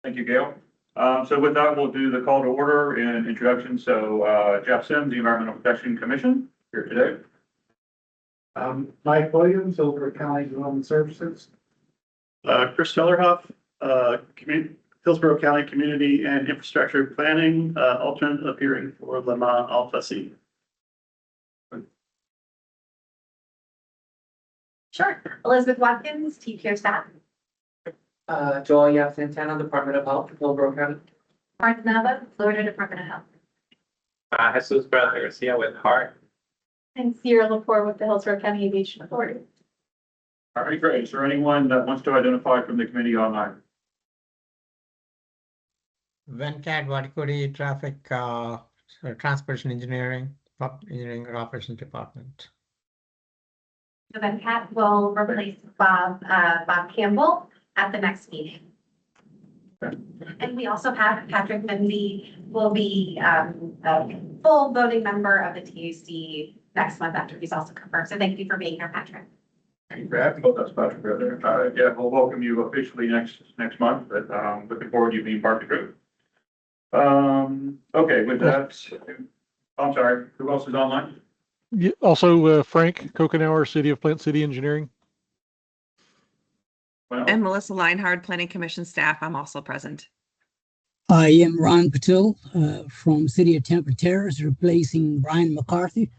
Thank you, Gail. So with that, we'll do the call to order and introduction. So Jeff Sims, the Environmental Protection Commission, here today. Mike Williams, Hillsborough County Development Services. Chris Tellerhoff, Hillsborough County Community and Infrastructure Planning, alternate appearing for Lema Alfasi. Sure. Elizabeth Watkins, TPO staff. Joel Santana, Department of Health, Hillsborough County. Martha Nava, Florida Department of Health. Jesus Garcia with Heart. And Sierra Lepore with the Hillsborough County Aviation Authority. All right, great. Is there anyone that wants to identify from the committee online? Venkat Vadikodi, Traffic, Transportation Engineering, Engineering Operations Department. So then Pat will replace Bob Campbell at the next meeting. Okay. And we also have Patrick Menzie will be a full voting member of the TAC next month after he's also confirmed. So thank you for being here, Patrick. Thank you for having me. That's Patrick there. Yeah, we'll welcome you officially next month, but looking forward to you being part of the group. Okay, with that, I'm sorry, who else is online? Yeah, also, Frank Kokenauer, City of Plant City Engineering. Well, And Melissa Leinhard, Planning Commission staff. I'm also present. I am Ron Patil from City of Tempe Terrace, replacing Brian McCarthy.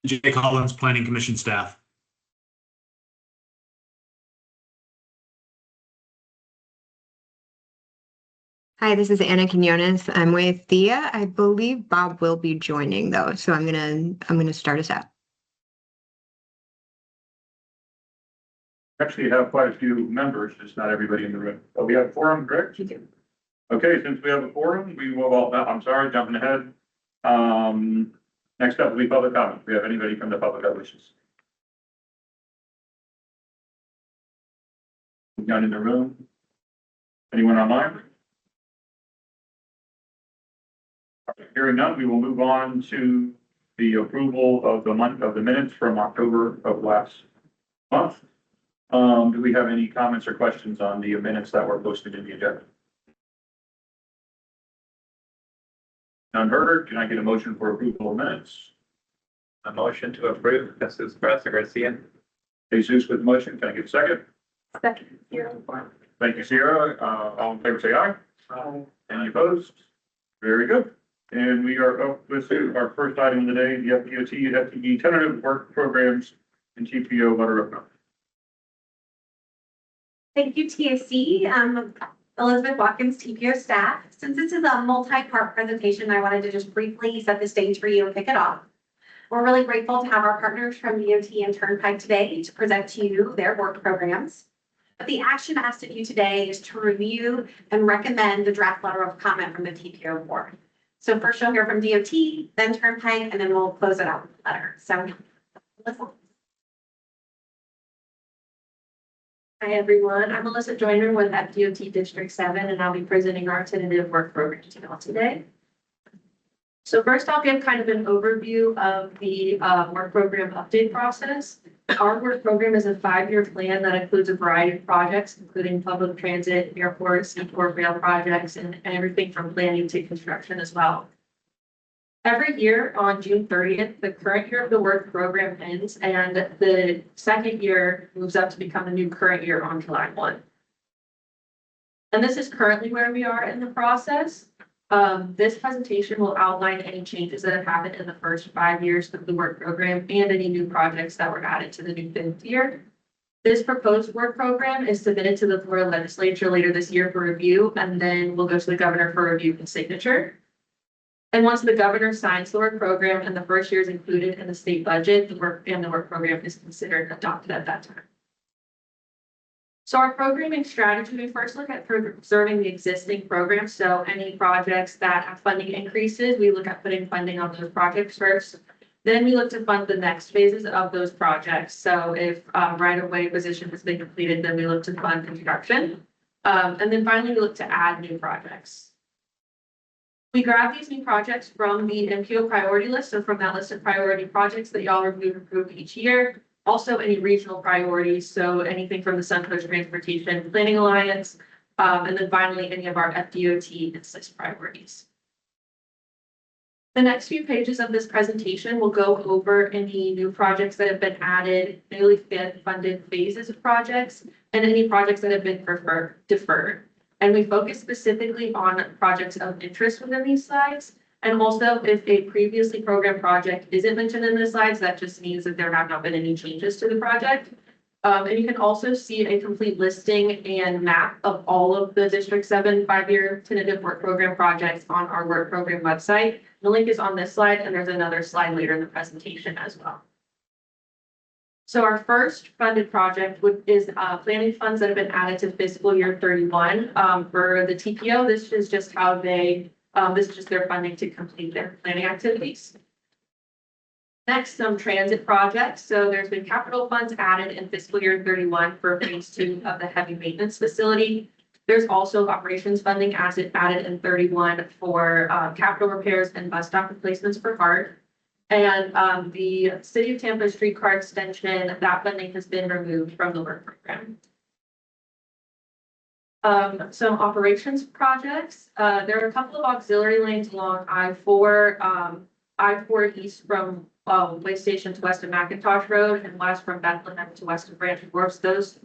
Jay Collins, Planning Commission staff. Hi, this is Anna Quinones. I'm with Thea. I believe Bob will be joining though, so I'm gonna start us out. actually have quite a few members, just not everybody in the room. But we have a quorum, correct? Okay, since we have a quorum, we will, I'm sorry, jumping ahead. Next up will be public comment. Do we have anybody from the public that wishes? None in the room? Anyone online? Hearing none, we will move on to the approval of the minutes from October of last month. Do we have any comments or questions on the minutes that were posted in the agenda? None heard. Can I get a motion for approval of minutes? A motion to approve, Jesus Garcia. Jesus with the motion. Can I get a second? Second, Sierra. Thank you, Sierra. All in favor, say aye. Aye. Any opposed? Very good. And we are up with our first item of the day, the FDOT, FTE tentative work programs and TPO letter of knowledge. Thank you, TAC. Elizabeth Watkins, TPO staff. Since this is a multi-part presentation, I wanted to just briefly set the stage for you and kick it off. We're really grateful to have our partners from DOT and Turnpike today to present to you their work programs. But the action asked of you today is to review and recommend the draft letter of comment from the TPO board. So first you'll hear from DOT, then Turnpike, and then we'll close it out with the letter. So listen. Hi, everyone. I'm Melissa Joyner with FDOT District 7, and I'll be presenting our tentative work program to you all today. So first, I'll give kind of an overview of the work program update process. Our work program is a 5-year plan that includes a variety of projects, including public transit, airports, seaport rail projects, and everything from planning to construction as well. Every year on June 30th, the current year of the work program ends, and the second year moves up to become the new current year on July 1. And this is currently where we are in the process. This presentation will outline any changes that have happened in the first 5 years of the work program and any new projects that were added to the new 5th year. This proposed work program is submitted to the Florida legislature later this year for review, and then we'll go to the governor for review and signature. And once the governor signs the work program and the first year is included in the state budget, the work program is considered adopted at that time. So our programming strategy, we first look at preserving the existing programs. So any projects that have funding increases, we look at putting funding on those projects first. Then we look to fund the next phases of those projects. So if right-of-way position has been completed, then we look to fund construction. And then finally, we look to add new projects. We grab these new projects from the MPO priority list, so from that list of priority projects that y'all review and approve each year. Also any regional priorities, so anything from the Suncoast Transportation Planning Alliance, and then finally any of our FDOT and SIS priorities. The next few pages of this presentation will go over any new projects that have been added, newly funded phases of projects, and any projects that have been deferred. And we focus specifically on projects of interest within these slides. And also, if a previously programmed project isn't mentioned in the slides, that just means that there have not been any changes to the project. And you can also see a complete listing and map of all of the District 7 5-year tentative work program projects on our work program website. The link is on this slide, and there's another slide later in the presentation as well. So our first funded project is planning funds that have been added to fiscal year 31 for the TPO. This is just how they, this is just their funding to complete their planning activities. Next, some transit projects. So there's been capital funds added in fiscal year 31 for phase 2 of the heavy maintenance facility. There's also operations funding added in 31 for capital repairs and bus stop replacements for HART. And the City of Tampa streetcar extension, that funding has been removed from the work program. Some operations projects. There are a couple of auxiliary lanes along I-4, I-4 east from Way Station to west of McIntosh Road and west from Bethlehem to west of Branch Wharf. Those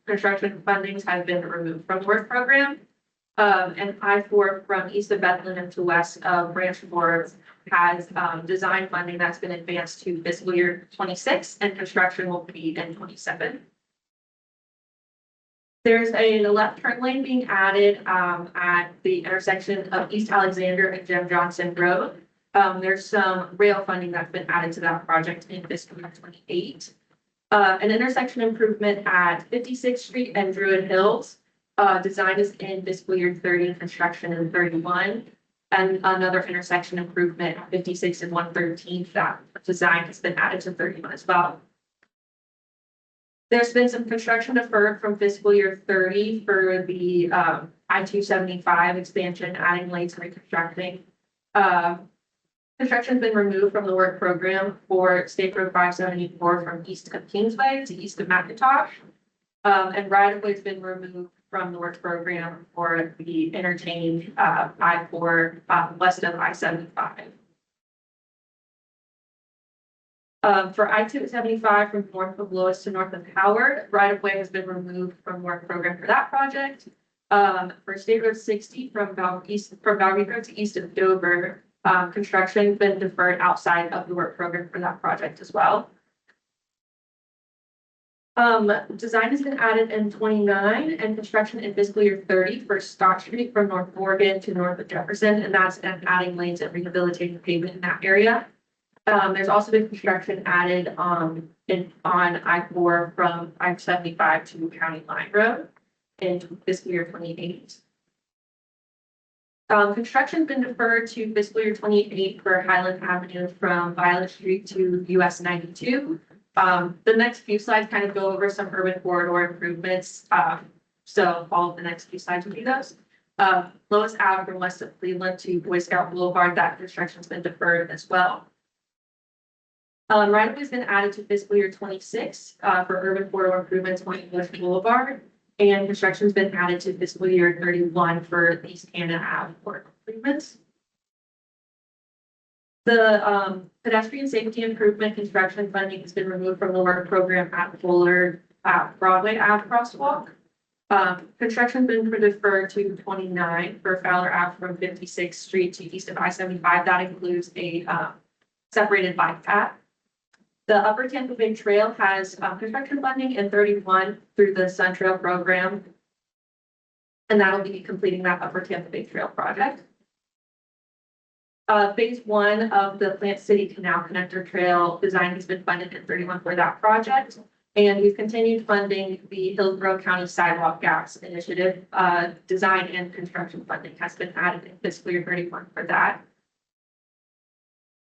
construction fundings have been removed from the work program. And I-4 from east of Bethlehem to west of Branch Wharf has design funding that's been advanced to fiscal year 26, and construction will be in 27. There's a left turn lane being added at the intersection of East Alexander and Jim Johnson Road. There's some rail funding that's been added to that project in fiscal year 28. An intersection improvement at 56th Street and Druid Hills. Design is in fiscal year 30, construction in 31. And another intersection improvement at 56 and 113th, that design has been added to 31 as well. There's been some construction deferred from fiscal year 30 for the I-275 expansion, adding lanes and reconstructing. Construction's been removed from the work program for State Road 574 from east of Kingsway to east of McIntosh. And right-of-way has been removed from the work program for the interchange I-4 west of I-75. For I-275 from north of Lewis to north of Howard, right-of-way has been removed from the work program for that project. For State Road 60 from Valley Road to east of Dover, construction has been deferred outside of the work program for that project as well. Design has been added in 29 and construction in fiscal year 30 for Scott Street from North Morgan to north of Jefferson, and that's adding lanes and rehabilitating pavement in that area. There's also been construction added on I-4 from I-75 to County Line Road in fiscal year 28. Construction's been deferred to fiscal year 28 for Highland Avenue from Violet Street to US 92. The next few slides kind of go over some urban corridor improvements. So all of the next few slides will be those. Lois Ave from west of Cleveland to Boy Scout Boulevard, that construction's been deferred as well. Right-of-way has been added to fiscal year 26 for urban corridor improvements on English Boulevard, and construction's been added to fiscal year 31 for East Hannah Ave corridor improvements. The pedestrian safety improvement construction funding has been removed from the work program at Fuller Broadway Ave crosswalk. Construction has been deferred to 29 for Fowler Ave from 56th Street to east of I-75. That includes a separated bike path. The Upper Tampa Bay Trail has construction funding in 31 through the Sun Trail program, and that'll be completing that Upper Tampa Bay Trail project. Phase 1 of the Plant City Canal Connector Trail design has been funded in 31 for that project. And we've continued funding the Hillsborough County Sidewalk Gaps Initiative. Design and construction funding has been added in fiscal year 31 for that.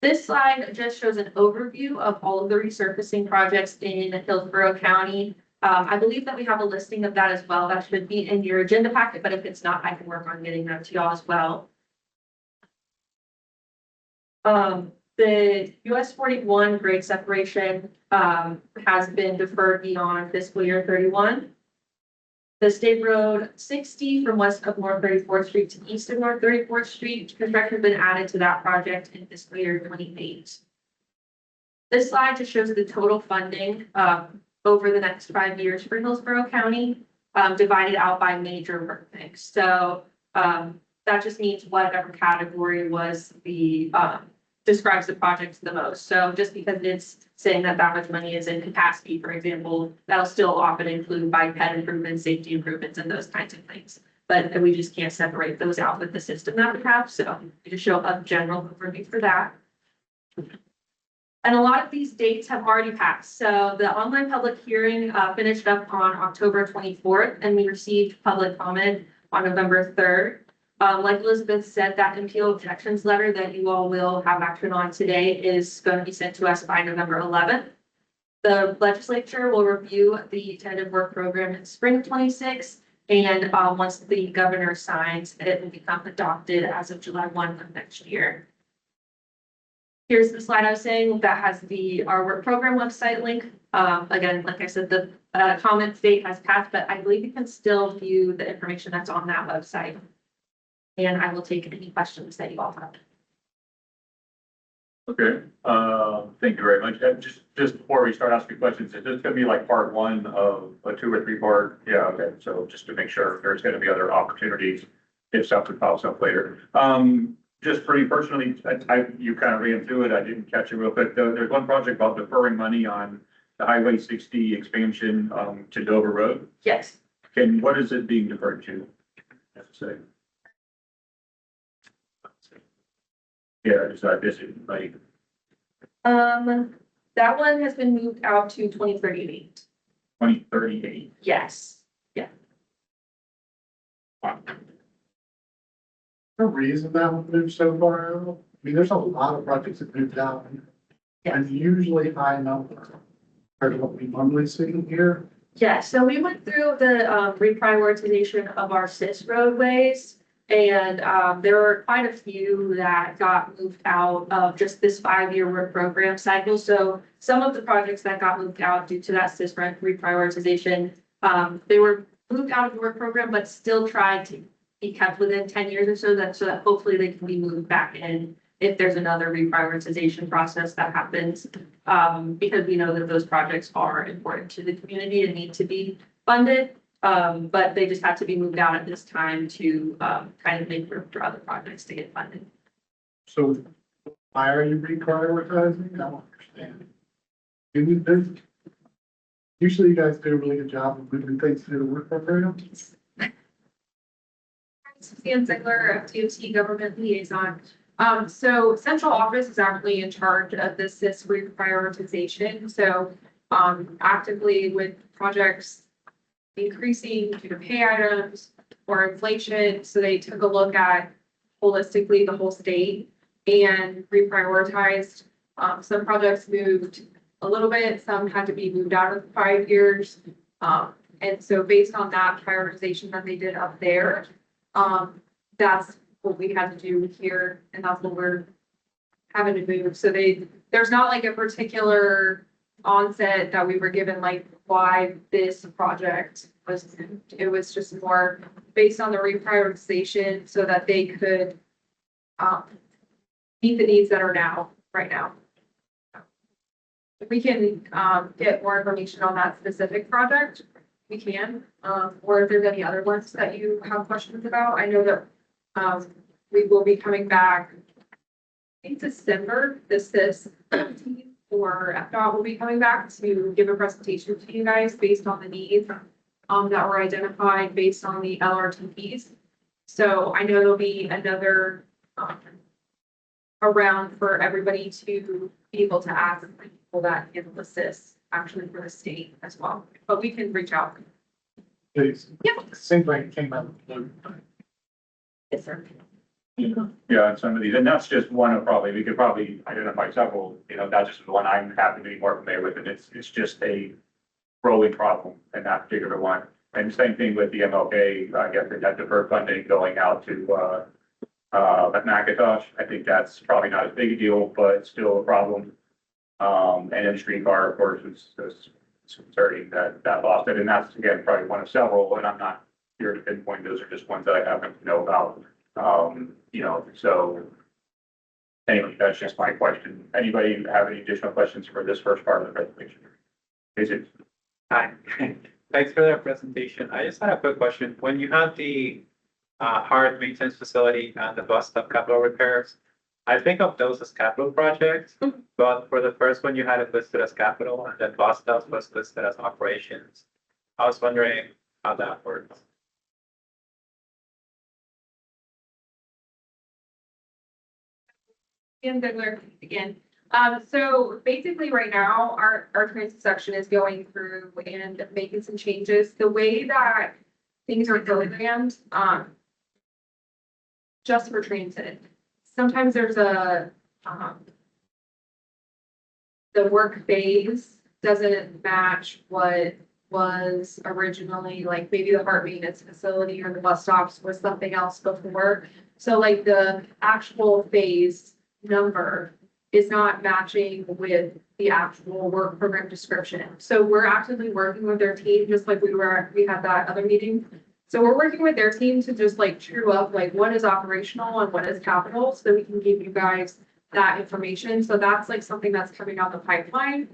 This slide just shows an overview of all of the resurfacing projects in Hillsborough County. I believe that we have a listing of that as well. That should be in your agenda packet, but if it's not, I can work on getting that to y'all as well. The US 41 grade separation has been deferred beyond fiscal year 31. The State Road 60 from west of North 34th Street to east of North 34th Street, construction has been added to that project in fiscal year 28. This slide just shows the total funding over the next 5 years for Hillsborough County, divided out by major work mix. So that just means whatever category was the describes the project the most. So just because it's saying that that much money is in capacity, for example, that'll still often include bike ped improvements, safety improvements, and those kinds of things. But we just can't separate those out with the system that we have. So we just show a general overview for that. And a lot of these dates have already passed. So the online public hearing finished up on October 24th, and we received public comment on November 3rd. Like Elizabeth said, that MPO objections letter that you all will have action on today is going to be sent to us by November 11th. The legislature will review the tentative work program in spring of 26, and once the governor signs, it will become adopted as of July 1 of next year. Here's the slide I was saying that has our work program website link. Again, like I said, the comment date has passed, but I believe you can still view the information that's on that website. And I will take any questions that you all have. Okay, thank you very much. Just before we start asking questions, is this gonna be like part one of a 2 or 3 part? Yeah, okay, so just to make sure there's gonna be other opportunities if something pops up later. Just for you personally, you kind of ran through it, I didn't catch it real quick. There's one project about deferring money on the Highway 60 expansion to Dover Road. Yes. And what is it being deferred to? Say. Yeah, just this is like. That one has been moved out to 2038. 2038. Yes. Yeah. Wow. The reason that one moved so far out, I mean, there's a lot of projects that moved out. And usually high number compared to what we normally see here. Yeah, so we went through the reprioritization of our CIS roadways. And there were quite a few that got moved out of just this 5-year work program cycle. So some of the projects that got moved out due to that CIS reprioritization, they were moved out of the work program, but still tried to be kept within 10 years or so that hopefully they can be moved back in if there's another reprioritization process that happens. Because we know that those projects are important to the community and need to be funded. But they just had to be moved out at this time to kind of make room for other projects to get funded. So why are you reprioritizing? I don't understand. Usually you guys do a really good job of moving things through the work program. Suzanne Ziegler of TOT Government Liaison. So central office is actually in charge of the CIS reprioritization. So actively with projects increasing due to pay items or inflation. So they took a look at holistically the whole state and reprioritized. Some projects moved a little bit, some had to be moved out of 5 years. And so based on that prioritization that they did up there, that's what we had to do here, and that's what we're having to move. So there's not like a particular onset that we were given like why this project was moved. It was just more based on the reprioritization so that they could meet the needs that are right now. If we can get more information on that specific project, we can, or if there's any other ones that you have questions about. I know that we will be coming back in December. This is 17th, or FDOT will be coming back to give a presentation to you guys based on the needs that were identified based on the LRTPs. So I know there'll be another around for everybody to be able to ask people that handle assist actually for the state as well. But we can reach out. Please. Yep. Seems like it came out of the blue. Yes, sir. Yeah, and some of these, and that's just one of probably, we could probably identify several, that's just the one I'm happy to be more familiar with, and it's just a growing problem in that particular one. And same thing with the MLK, I guess they had deferred funding going out to at McIntosh. I think that's probably not as big a deal, but still a problem. And then streetcar, of course, is concerning that lost it. And that's, again, probably one of several, and I'm not here to pinpoint, those are just ones that I happen to know about. So anyway, that's just my question. Anybody have any additional questions for this first part of the presentation? Is it? Hi, thanks for that presentation. I just had a quick question. When you had the hard maintenance facility and the bus stop capital repairs, I think of those as capital projects, but for the first one, you had it listed as capital and then bus stops was listed as operations. I was wondering how that works. Ian Goodler again. So basically right now, our transit section is going through and making some changes. The way that things are programmed, just for transit. Sometimes there's the work phase doesn't match what was originally, like maybe the heart maintenance facility or the bus stops was something else before. So like the actual phase number is not matching with the actual work program description. So we're actively working with their team, just like we had that other meeting. So we're working with their team to just like true up like what is operational and what is capital, so we can give you guys that information. So that's like something that's coming out the pipeline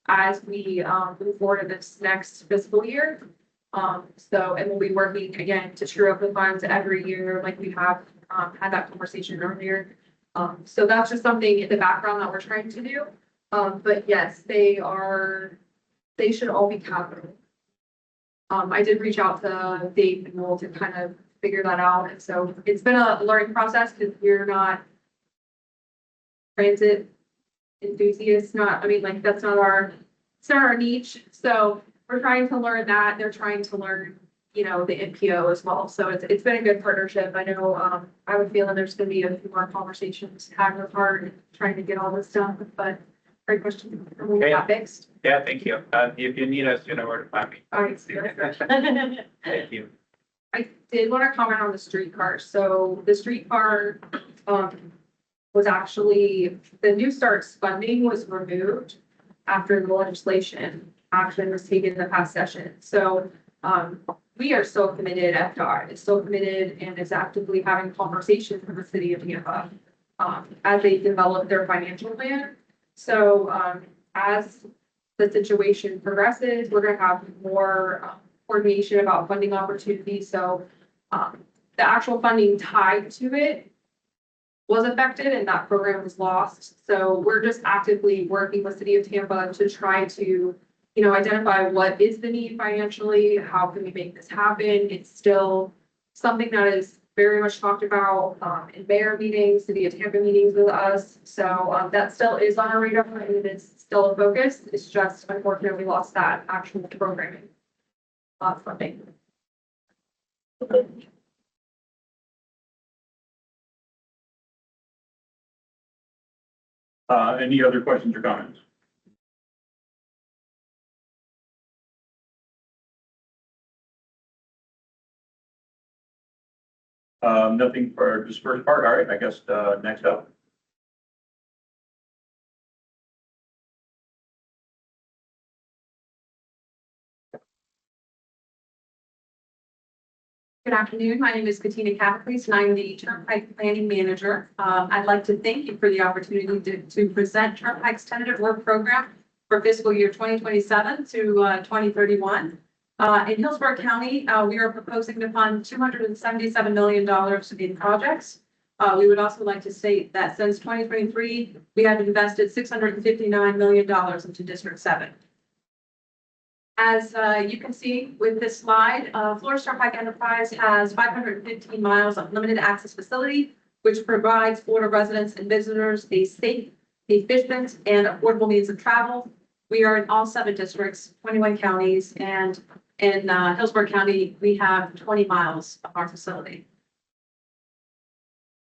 as we move forward in this next fiscal year. And we'll be working again to true up the funds every year, like we have had that conversation earlier. So that's just something in the background that we're trying to do. But yes, they should all be capital. I did reach out to Dave and Will to kind of figure that out. And so it's been a learning process because we're not transit enthusiasts, that's not our niche. So we're trying to learn that. They're trying to learn, the NPO as well. So it's been a good partnership. I know, I have a feeling there's going to be a few more conversations had with her and trying to get all this done, but great question. We got fixed. Yeah, thank you. If you need us, you know where to find me. All right. Thank you. I did want to comment on the streetcar. So the streetcar, was actually, the New Starts funding was removed after the legislation action was taken in the past session. So, we are still committed, FDOT is still committed and is actively having conversations with the city of Tampa, as they develop their financial plan. So, as the situation progresses, we're going to have more coordination about funding opportunities. So, the actual funding tied to it was affected and that program was lost. So we're just actively working with City of Tampa to try to, identify what is the need financially, how can we make this happen? It's still something that is very much talked about in mayor meetings, City of Tampa meetings with us. So that still is on our radar and it is still a focus. It's just unfortunately we lost that actual programming funding. Any other questions or comments? Nothing for this first part. All right, I guess next up. Good afternoon. My name is Katina Capacleese and I'm the Turnpike Planning Manager. I'd like to thank you for the opportunity to present Turnpike's tentative work program for fiscal year 2027 to 2031. In Hillsborough County, we are proposing to fund $277 million in projects. We would also like to state that since 2023, we have invested $659 million into District 7. As you can see with this slide, Florida Turnpike Enterprise has 515 miles of limited access facility, which provides Florida residents and visitors a safe, efficient, and affordable means of travel. We are in all 7 districts, 21 counties, and in Hillsborough County, we have 20 miles of our facility.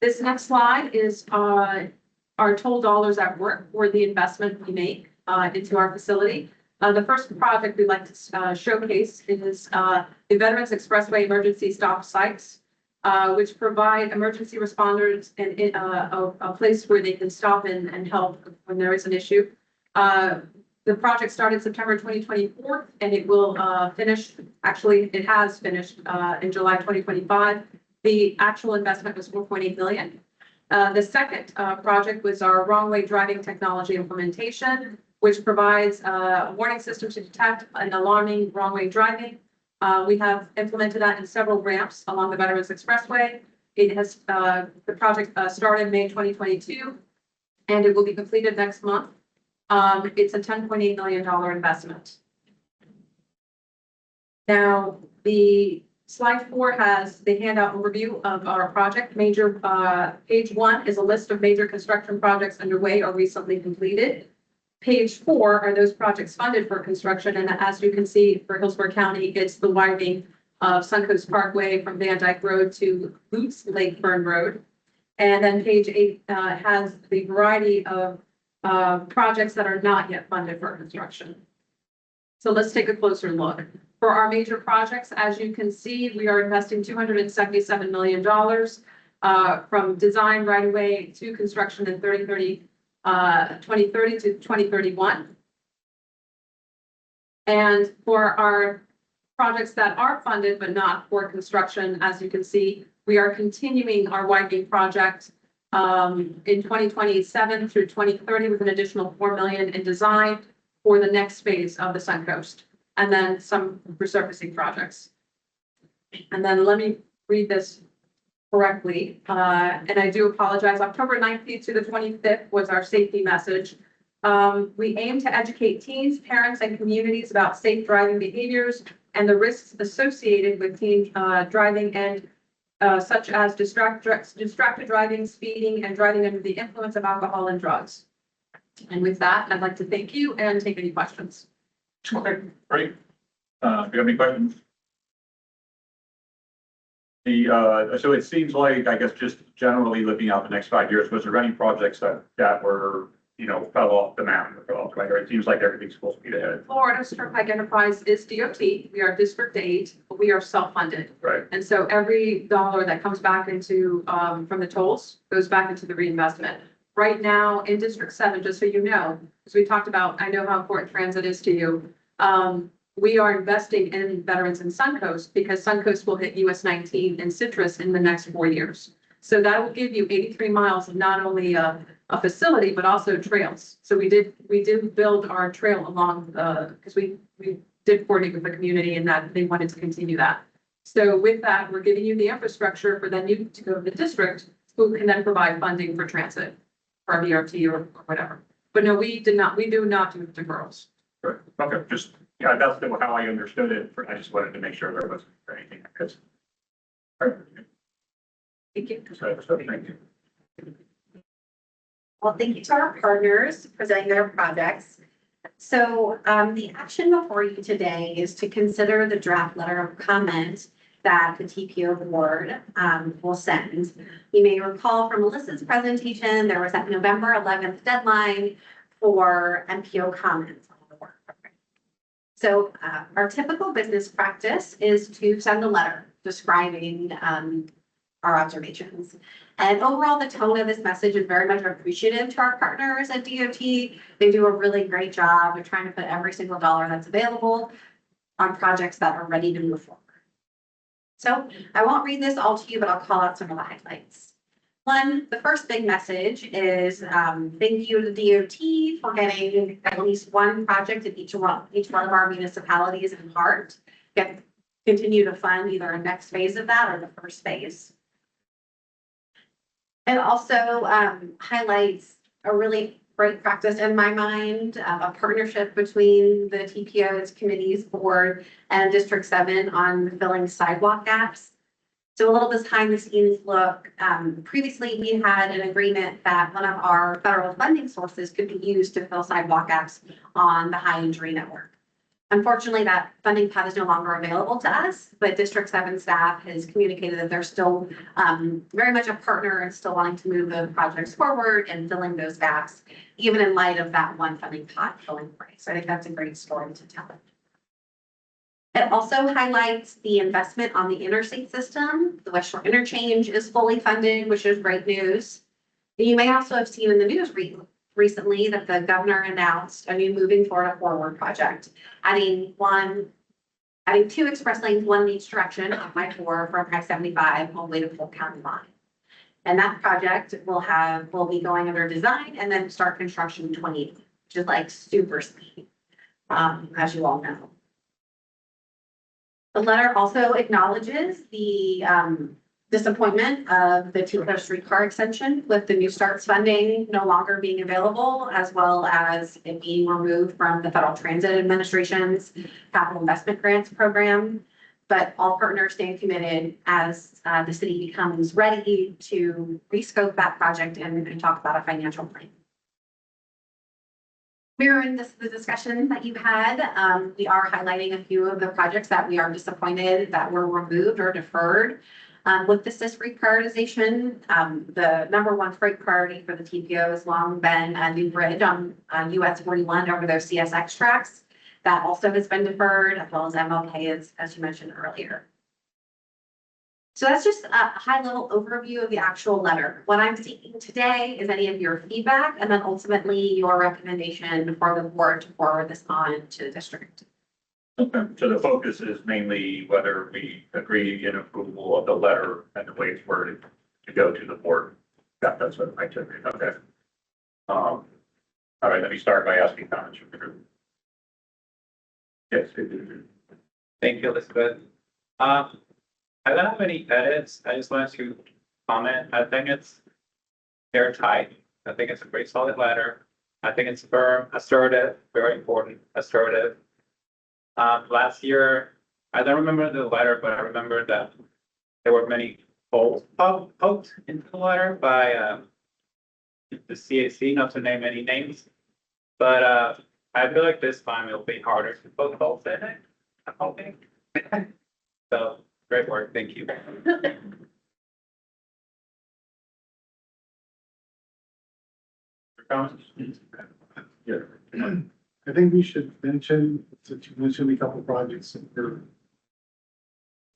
This next slide is our total dollars at work for the investment we make into our facility. The first project we'd like to showcase is the Veterans Expressway Emergency Stop Sites. which provide emergency responders and a place where they can stop and help when there is an issue. The project started September 2024 and it will finish, actually, it has finished in July 2025. The actual investment was 4.8 million. The second project was our wrong way driving technology implementation, which provides a warning system to detect an alarming wrong way driving. We have implemented that in several ramps along the Veterans Expressway. It has, the project started May 2022 and it will be completed next month. It's a $10.8 million investment. Now, the slide 4 has the handout overview of our project. Page 1 is a list of major construction projects underway or recently completed. Page 4 are those projects funded for construction. And as you can see for Hillsborough County, it's the widening of Suncoast Parkway from Van Dyke Road to Boots Lake Burn Road. And then page 8 has the variety of projects that are not yet funded for construction. So let's take a closer look. For our major projects, as you can see, we are investing $277 million from design right away to construction in 2030 to 2031. And for our projects that are funded but not for construction, as you can see, we are continuing our widening project in 2027 through 2030 with an additional $4 million in design for the next phase of the Suncoast, and then some resurfacing projects. And then let me read this correctly, and I do apologize. October 19th to the 25th was our safety message. We aim to educate teens, parents, and communities about safe driving behaviors and the risks associated with teen driving and such as distracted driving, speeding, and driving under the influence of alcohol and drugs. And with that, I'd like to thank you and take any questions. Okay, great. Do you have any questions? So it seems like, I guess, just generally looking out the next 5 years, was there any projects that were, fell off the map, or fell off the radar? It seems like everything's supposed to be ahead. Florida's Turnpike Enterprise is DOT. We are District 8, but we are self-funded. Right. And so every dollar that comes back into, from the tolls goes back into the reinvestment. Right now in District 7, just so you know, because we talked about, I know how important transit is to you. We are investing in veterans in Suncoast because Suncoast will hit US 19 and Citrus in the next 4 years. So that will give you 83 miles of not only a facility, but also trails. So we did build our trail along because we did coordinate with the community and that they wanted to continue that. So with that, we're giving you the infrastructure for then you to go to the district who can then provide funding for transit or BRT or whatever. But no, we do not do deferrals. Right. Okay, just, yeah, that's how I understood it. I just wanted to make sure there wasn't anything because. All right. Thank you. So thank you. Well, thank you to our partners for presenting their projects. So the action before you today is to consider the draft letter of comment that the TPO board will send. You may recall from Melissa's presentation, there was that November 11th deadline for MPO comments on the work program. So our typical business practice is to send a letter describing our observations. And overall, the tone of this message is very much appreciative to our partners at DOT. They do a really great job of trying to put every single dollar that's available on projects that are ready to move forward. So I won't read this all to you, but I'll call out some of the highlights. One, the first big message is thank you to DOT for getting at least one project in each one of our municipalities in heart. Continue to fund either a next phase of that or the first phase. It also highlights a really great practice in my mind, a partnership between the TPO's committees board and District 7 on filling sidewalk gaps. So a little behind the scenes look, previously we had an agreement that one of our federal funding sources could be used to fill sidewalk gaps on the high injury network. Unfortunately, that funding pot is no longer available to us, but District 7 staff has communicated that they're still very much a partner and still wanting to move the projects forward and filling those gaps, even in light of that one funding pot going away. So I think that's a great story to tell. It also highlights the investment on the interstate system. The West Shore Interchange is fully funded, which is great news. You may also have seen in the news recently that the governor announced a new Moving Florida Forward project, adding two express lanes, one in each direction on I-4 from I-75 all the way to Polk County line. And that project will be going under design and then start construction in 2020, which is like super speed, as you all know. The letter also acknowledges the disappointment of the TAC streetcar extension with the New Starts funding no longer being available, as well as it being removed from the Federal Transit Administration's Capital Investment Grants program. But all partners stand committed as the city becomes ready to rescope that project and talk about a financial plan. Mirroring the discussion that you had, we are highlighting a few of the projects that we are disappointed that were removed or deferred. With the SIS reprioritization, the number one freight priority for the TPO has long been a new bridge on US 41 over their CSX tracks. That also has been deferred, as well as MLK, as you mentioned earlier. So that's just a high-level overview of the actual letter. What I'm seeking today is any of your feedback and then ultimately your recommendation for the board to forward this on to the district. Okay, so the focus is mainly whether we agree in approval of the letter and the way it's worded to go to the board. That's what I took it. Okay. All right, let me start by asking comments from the group. Yes. Thank you, Elizabeth. I don't have any edits. I just wanted to comment. I think it's airtight. I think it's a pretty solid letter. I think it's firm, assertive, very important, assertive. Last year, I don't remember the letter, but I remember that there were many holes poked into the letter by the CAC, not to name any names. But I feel like this time it'll be harder to poke holes in it, I'm hoping. So, great work, thank you. Comments? Yeah. I think we should mention, since you mentioned a couple projects that were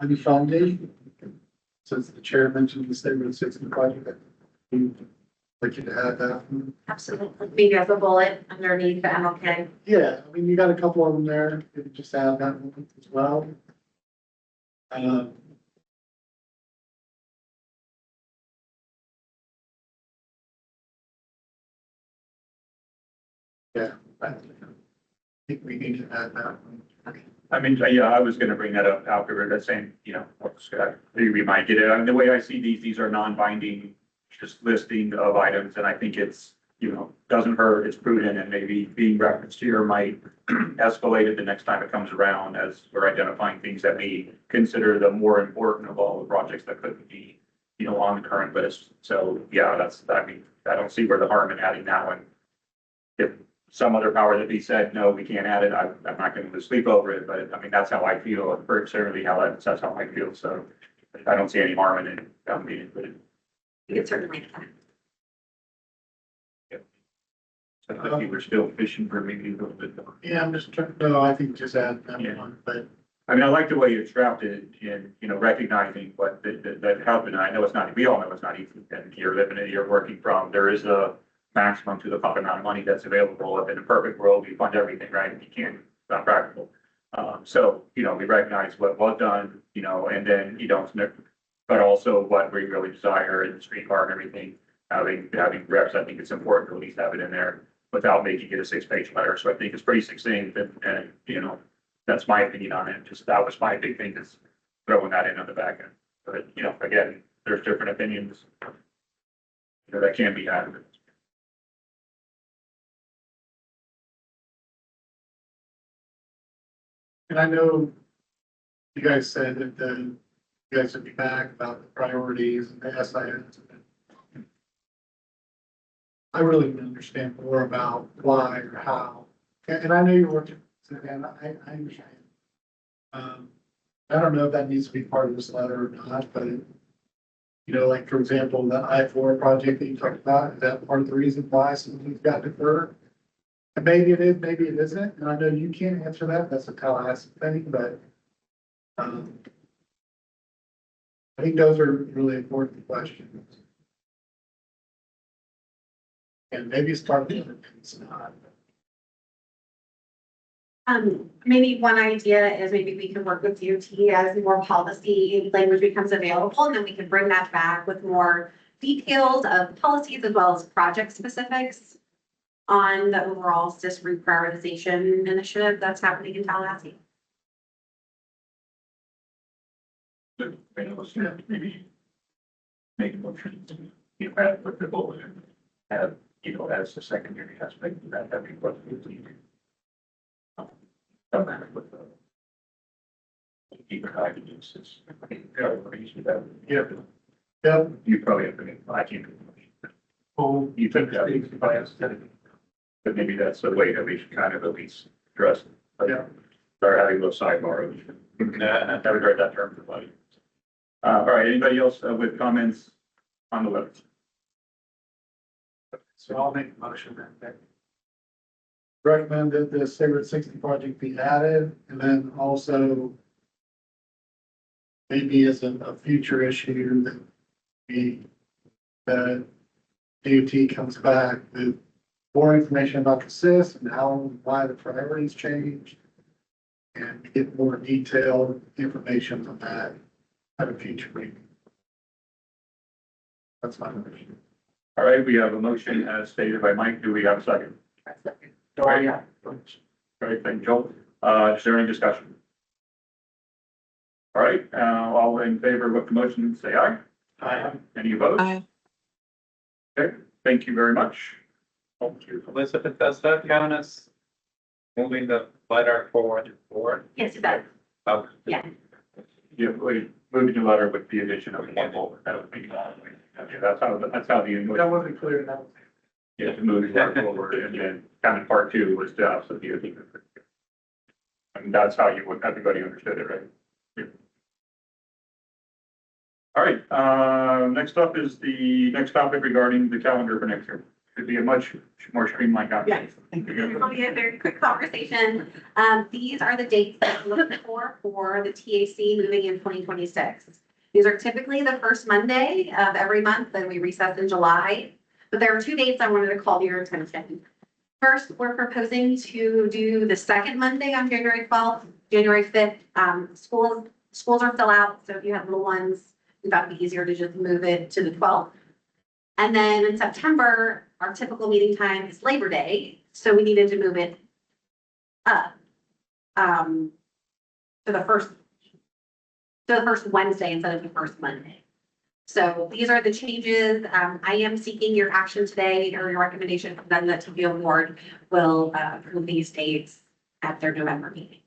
unfunded, since the chair mentioned the statement of 60 project, we'd like you to add that. Absolutely. Maybe as a bullet underneath the MLK. Yeah, I mean, you got a couple of them there, you could just add that one as well. Yeah, I think we need to add that one. I mean, yeah, I was gonna bring that up after that same, we might get it. I mean, the way I see these are non-binding, just listing of items, and I think it's, doesn't hurt, it's prudent, and maybe being referenced here might escalate it the next time it comes around as we're identifying things that we consider the more important of all the projects that could be, on the current list. So, yeah, I don't see where the harm in adding that one. If some other power that be said, no, we can't add it, I'm not going to lose sleep over it, but I mean, that's how I feel, certainly that's how I feel, so I don't see any harm in it being included. You can certainly add that. So if you were still fishing for maybe a little bit more. Yeah, I'm just trying, no, I think just add that one, but. I mean, I like the way it's drafted in, recognizing what that happened. I know we all know it's not easy, and you're working from, there is a maximum to the proper amount of money that's available. If in a perfect world, we fund everything, right? You can't, it's not practical. So, we recognize what was done, and then but also what we really desire in the streetcar and everything. Having reps, I think it's important to at least have it in there without making it a 6-page letter. So I think it's pretty succinct and that's my opinion on it. Just that was my big thing, is throwing that in on the back end. But, again, there's different opinions that can be had. And I know you guys said that you guys would be back about the priorities and the SIS. I really want to understand more about why or how. And I know you're working, and I understand. I don't know if that needs to be part of this letter or not, but like, for example, the I-4 project that you talked about, is that part of the reason why something's got deferred? And maybe it is, maybe it isn't, and I know you can't answer that, that's a Tallahassee thing, but Um, I think those are really important questions. And maybe start with the things not. Maybe one idea is maybe we can work with DOT as more policy language becomes available, and then we can bring that back with more details of policies as well as project specifics on the overall SIS reprioritization initiative that's happening in Tallahassee. Maybe make a motion to, add with the goal and have, as the secondary aspect of that, that'd be what we need. Don't matter with the. Keep it high to use this. Yeah. Yeah. You probably have to, I can't. Oh, you think that is biased, but maybe that's the way that we should kind of at least address it. Yeah. Start having those sidebars. I haven't heard that term for buddy. All right, anybody else with comments on the list? So I'll make a motion that recommend that the Sacred 60 project be added, and then also maybe as a future issue that the DOT comes back with more information about the SIS and how and why the priorities changed, and get more detailed information on that at a future meeting. That's my motion. All right, we have a motion as stated by Mike. Do we have a second? All right, yeah. All right, thank you, Joel. Is there any discussion? All right, all in favor of the motion, say aye. Aye. Any opposed? Aye. Okay, thank you very much. Thank you. Elizabeth, does that count as moving the letter forward? Yes, it does. Oh, Yeah. Yeah, moving your letter with the addition of one bullet. That would be, okay, that's how the. That wasn't clear enough. Yeah, to move the letter forward, and then kind of part two was to have some DOT. And that's how everybody understood it, right? Yeah. All right, next up is the next topic regarding the calendar for next year. It'd be a much more streamlined conversation. It'll be a very quick conversation. These are the dates that we're looking for the TAC moving in 2026. These are typically the first Monday of every month, then we recess in July. But there are two dates I wanted to call to your attention. First, we're proposing to do the second Monday on January 12th, January 5th. Schools are still out, so if you have little ones, we thought it'd be easier to just move it to the 12th. And then in September, our typical meeting time is Labor Day, so we needed to move it up to the first Wednesday instead of the first Monday. So these are the changes. I am seeking your action today or your recommendation from them that TPO board will approve these dates at their November meeting.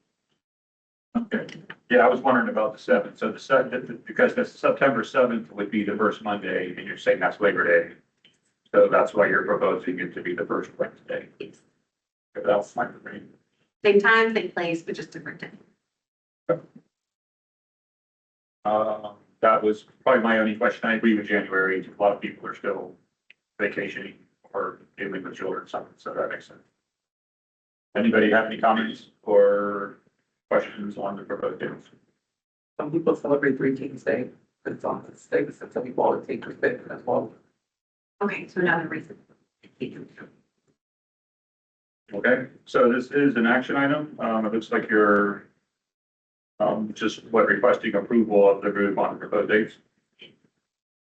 Okay. Yeah, I was wondering about the 7th. So because the September 7th would be the first Monday, and you're saying that's Labor Day. So that's why you're proposing it to be the first Wednesday. Yes. That's fine for me. Same time, same place, but just different time. That was probably my only question. I agree with January. A lot of people are still vacationing or dealing with children or something, so that makes sense. Anybody have any comments or questions on the proposed dates? Some people celebrate Three Kings Day, but it's on the sixth, and some people always take the fifth as well. Okay, so another reason. Okay, so this is an action item. It looks like you're just requesting approval of the group on the proposed dates.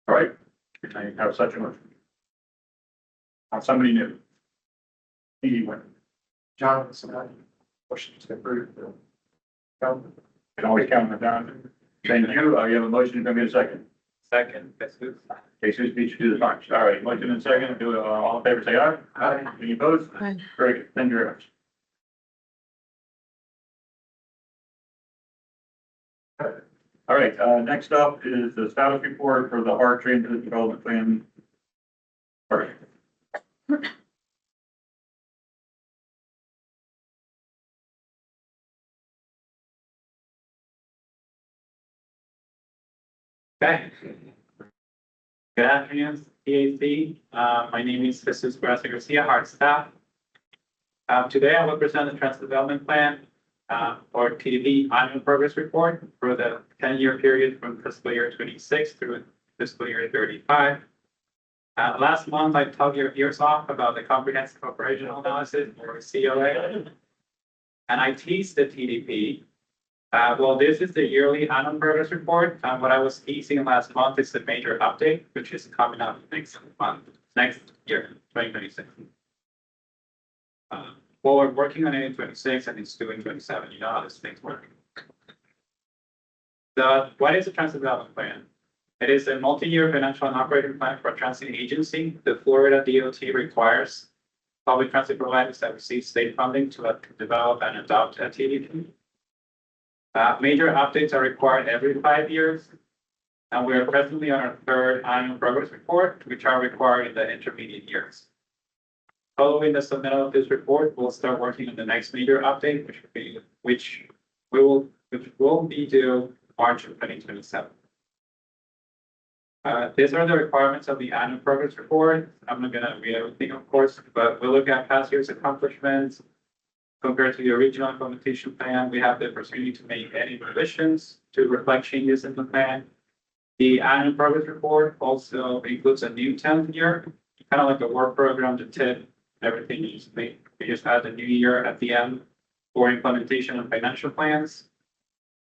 All right, I have such a motion. Somebody new. John, motion to approve. Can always count it down. Thank you. You have a motion. Can I get a second? second, Jesus. Jesus beat you to the punch. All right, motion and second. Do all in favor, say aye. Aye. Any opposed? Aye. Very good. Thank you very much. All right, next up is the status report for the Hart Transit Development Plan. All right. Okay. Good afternoon, TAC. My name is Jesus Garcia, Hart staff. Today I will present the transit development plan. or TDP annual progress report for the 10-year period from fiscal year 26 through fiscal year 35. Last month, I told your ears off about the comprehensive operational analysis or COA, and I teased the TDP. Well, this is the yearly annual progress report. What I was teasing last month is the major update, which is coming up next year, 2026. Well, we're working on it in 26 and it's due in 27. You know how this thing's working. What is the transit development plan? It is a multi-year financial and operating plan for a transit agency. The Florida DOT requires public transit providers that receive state funding to develop and adopt a TDP. Major updates are required every 5 years, and we are presently on our third annual progress report, which are required in the intermediate years. Following the submittal of this report, we'll start working on the next major update, which will be due March of 2027. These are the requirements of the annual progress report. I'm not going to read everything, of course, but we'll look at past year's accomplishments. Compared to the original implementation plan, we have the opportunity to make any revisions to reflect changes in the plan. The annual progress report also includes a new 10th year, kind of like a work program to tip everything you just made. We just add the new year at the end for implementation of financial plans.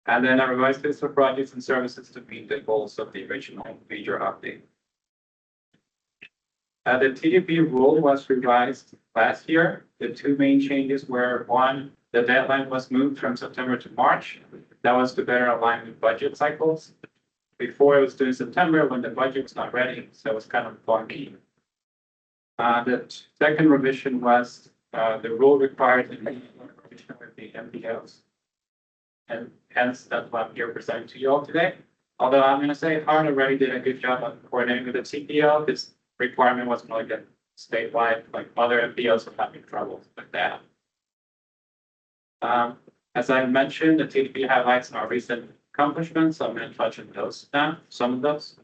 And then a revised list of projects and services to meet the goals of the original major update. The TDP rule was revised last year. The two main changes were, one, the deadline was moved from September to March. That was to better align with budget cycles. Before it was due in September when the budget was not ready, so it was kind of funky. The second revision was the rule required the revision with the MPOs. And hence, that's why I'm here presenting to you all today. Although I'm going to say HART already did a good job of coordinating with the TPO. This requirement wasn't like a statewide, like other MPOs were having trouble with that. As I mentioned, the TDP highlights our recent accomplishments, so I'm going to touch on those now, some of those.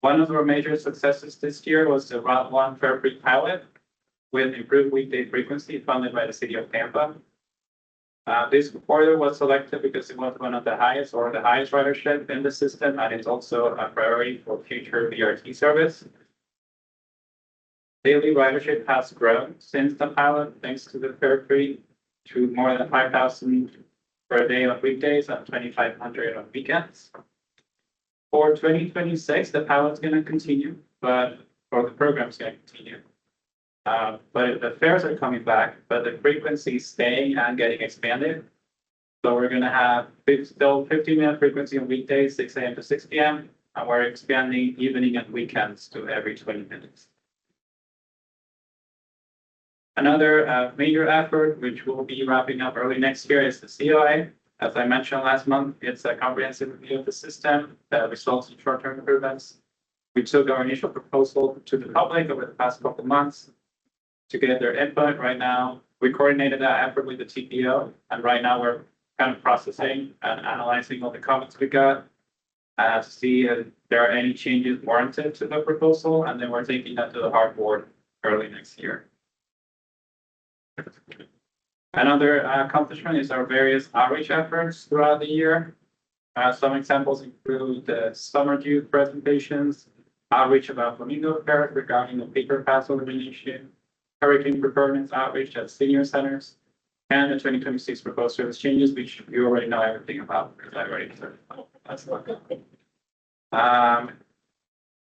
One of our major successes this year was the Route 1 Fare Free pilot with improved weekday frequency funded by the city of Tampa. This corridor was selected because it was one of the highest or the highest ridership in the system, and it's also a priority for future BRT service. Daily ridership has grown since the pilot, thanks to the fare free, to more than 5,000 per day on weekdays and 2,500 on weekends. For 2026, the pilot's going to continue, or the program's going to continue. But the fares are coming back, but the frequency is staying and getting expanded. So we're going to have still 15-minute frequency on weekdays, 6 a.m. to 6 p.m. And we're expanding evening and weekends to every 20 minutes. Another major effort, which will be wrapping up early next year, is the COA. As I mentioned last month, it's a comprehensive review of the system that results in short-term improvements. We took our initial proposal to the public over the past couple of months to get their input. Right now, we coordinated that effort with the TPO, and right now we're kind of processing and analyzing all the comments we got to see if there are any changes warranted to the proposal, and then we're taking that to the HART board early next year. Another accomplishment is our various outreach efforts throughout the year. Some examples include the summer youth presentations, outreach about Flamingo Affairs regarding the paper pass elimination, hurricane preparedness outreach at senior centers, and the 2026 proposed service changes, which you already know everything about because I already said that's not good. And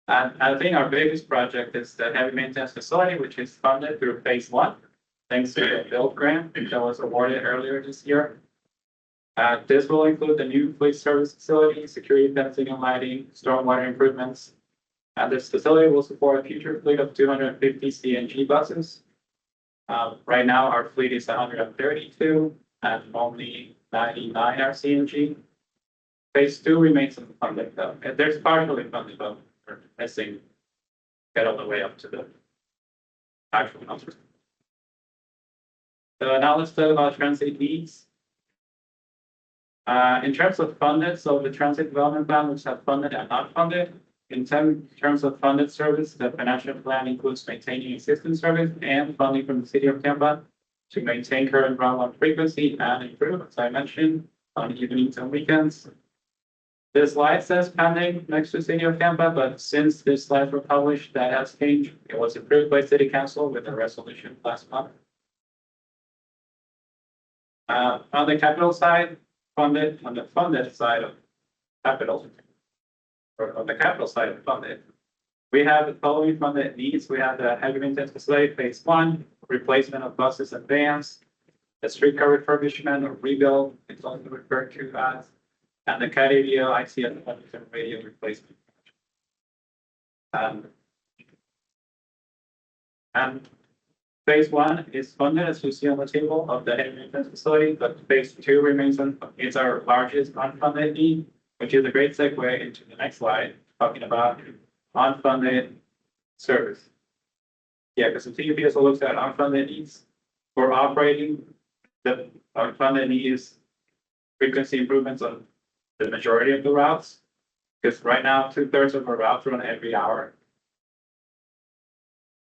I think our biggest project is the heavy maintenance facility, which is funded through phase 1. Thanks to the build grant that was awarded earlier this year. This will include the new fleet service facility, security fencing and lighting, stormwater improvements. And this facility will support a future fleet of 250 CNG buses. Right now, our fleet is 132 and only 99 are CNG. Phase 2 remains unfunded though. There's partially funded, but we're missing get all the way up to the actual numbers. So now let's talk about transit needs. In terms of funded, so the transit development plan, which have funded and not funded. In terms of funded service, the financial plan includes maintaining existing service and funding from the city of Tampa to maintain current round one frequency and improve, as I mentioned, on evenings and weekends. This slide says pending next to City of Tampa, but since this slides were published, that has changed. It was approved by City Council with a resolution last month. On the capital side, on the funded side of capital, or on the capital side of funded, we have the following funded needs. We have the heavy maintenance facility phase 1, replacement of buses and vans, the streetcar refurbishment or rebuild, it's also referred to as, and the CAT radio, ICS, and radio replacement. And phase 1 is funded, as you see on the table of the heavy maintenance facility, but phase 2 remains is our largest unfunded need, which is a great segue into the next slide, talking about unfunded service. Yeah, because the TUP also looks at unfunded needs for operating. The unfunded need is frequency improvements on the majority of the routes, because right now 2/3 of our routes run every hour.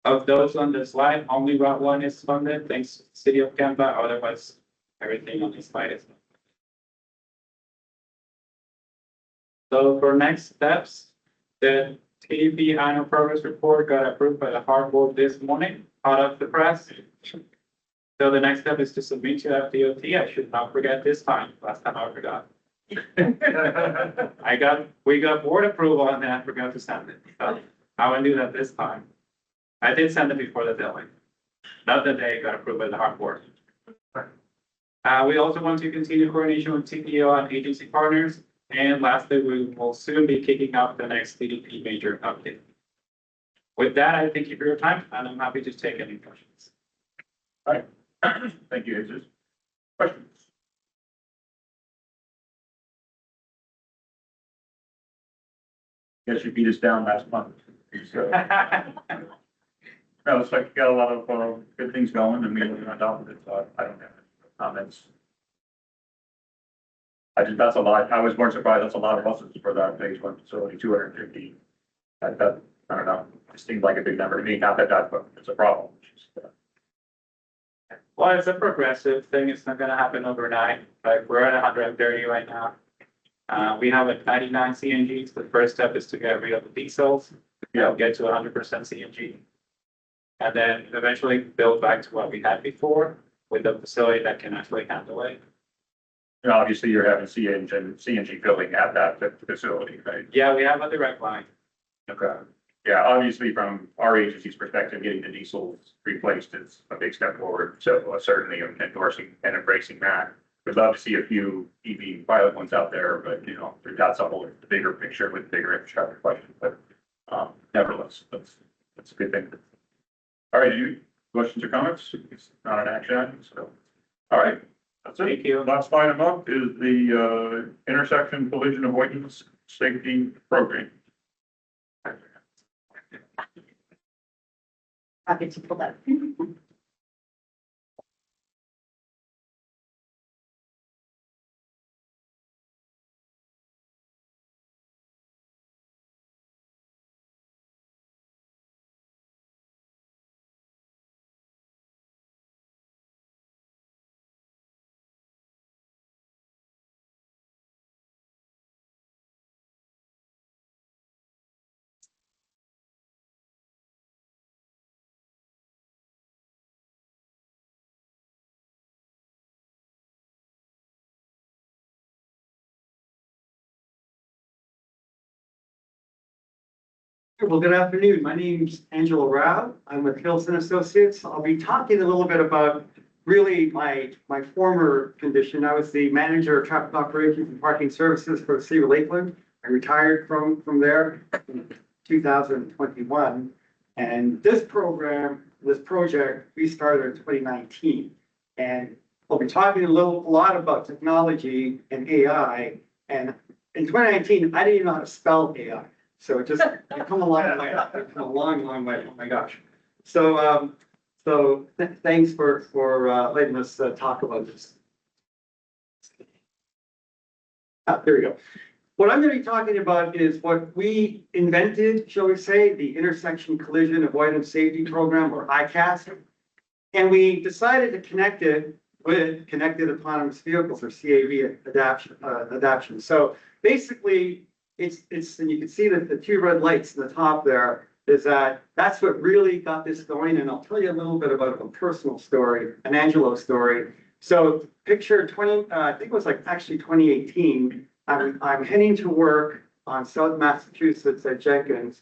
Of those on the slide, only Route 1 is funded, thanks to the City of Tampa. Otherwise, everything on this slide is. So for next steps, the TDP annual progress report got approved by the hard board this morning, hot off the press. So the next step is to submit to FDOT. I should not forget this time. Last time I forgot. We got board approval and then I forgot to send it. So I will do that this time. I did send it before the deadline. Not the day it got approved by the hard board. We also want to continue coordination with TPO and agency partners. And lastly, we will soon be kicking off the next TDP major update. With that, I thank you for your time, and I'm happy to take any questions. All right. Thank you, Jesus. Questions? Guess you beat us down last month. So, no, it's like you got a lot of good things going, and we adopted it, so I don't have any comments. That's a lot. I was more surprised. That's a lot of buses for that phase 1 facility, 250. I don't know. It seemed like a big number to me. Not that it's a problem. Well, it's a progressive thing. It's not going to happen overnight. Like we're at 130 right now. We have a 99 CNGs. The first step is to get rid of the diesels. Get to 100% CNG. And then eventually build back to what we had before with a facility that can actually handle it. And obviously, you're having CNG filling at that facility, right? Yeah, we have a direct line. Okay. Yeah, obviously, from our agency's perspective, getting the diesels replaced is a big step forward. So certainly endorsing and embracing that. We'd love to see a few EV pilot ones out there, but that's a whole bigger picture with bigger infrastructure questions. But nevertheless, that's a good thing. All right, any questions or comments? It's not an action item, so. All right, that's it. Thank you. Last item up is the intersection collision avoidance safety program. Happy to pull that. Well, good afternoon. My name's Angela Rao. I'm with Hilson Associates. I'll be talking a little bit about really my former condition. I was the manager of traffic operations and parking services for City of Lakeland. I retired from there in 2021. And this project, we started in 2019. And we'll be talking a lot about technology and AI. And in 2019, I didn't even know how to spell AI. So it just, I've come a long way. I've come a long, long way. Oh my gosh. So, thanks for letting us talk about this. There we go. What I'm going to be talking about is what we invented, shall we say, the Intersection Collision Avoidance Safety Program, or ICAS. And we decided to connect it with Connected Autonomous Vehicles, or CAV adaption. So basically, it's, and you can see that the two red lights in the top there is that's what really got this going. And I'll tell you a little bit about a personal story, an Angelo story. So picture 20, I think it was like actually 2018. I'm heading to work on South Massachusetts at Jenkins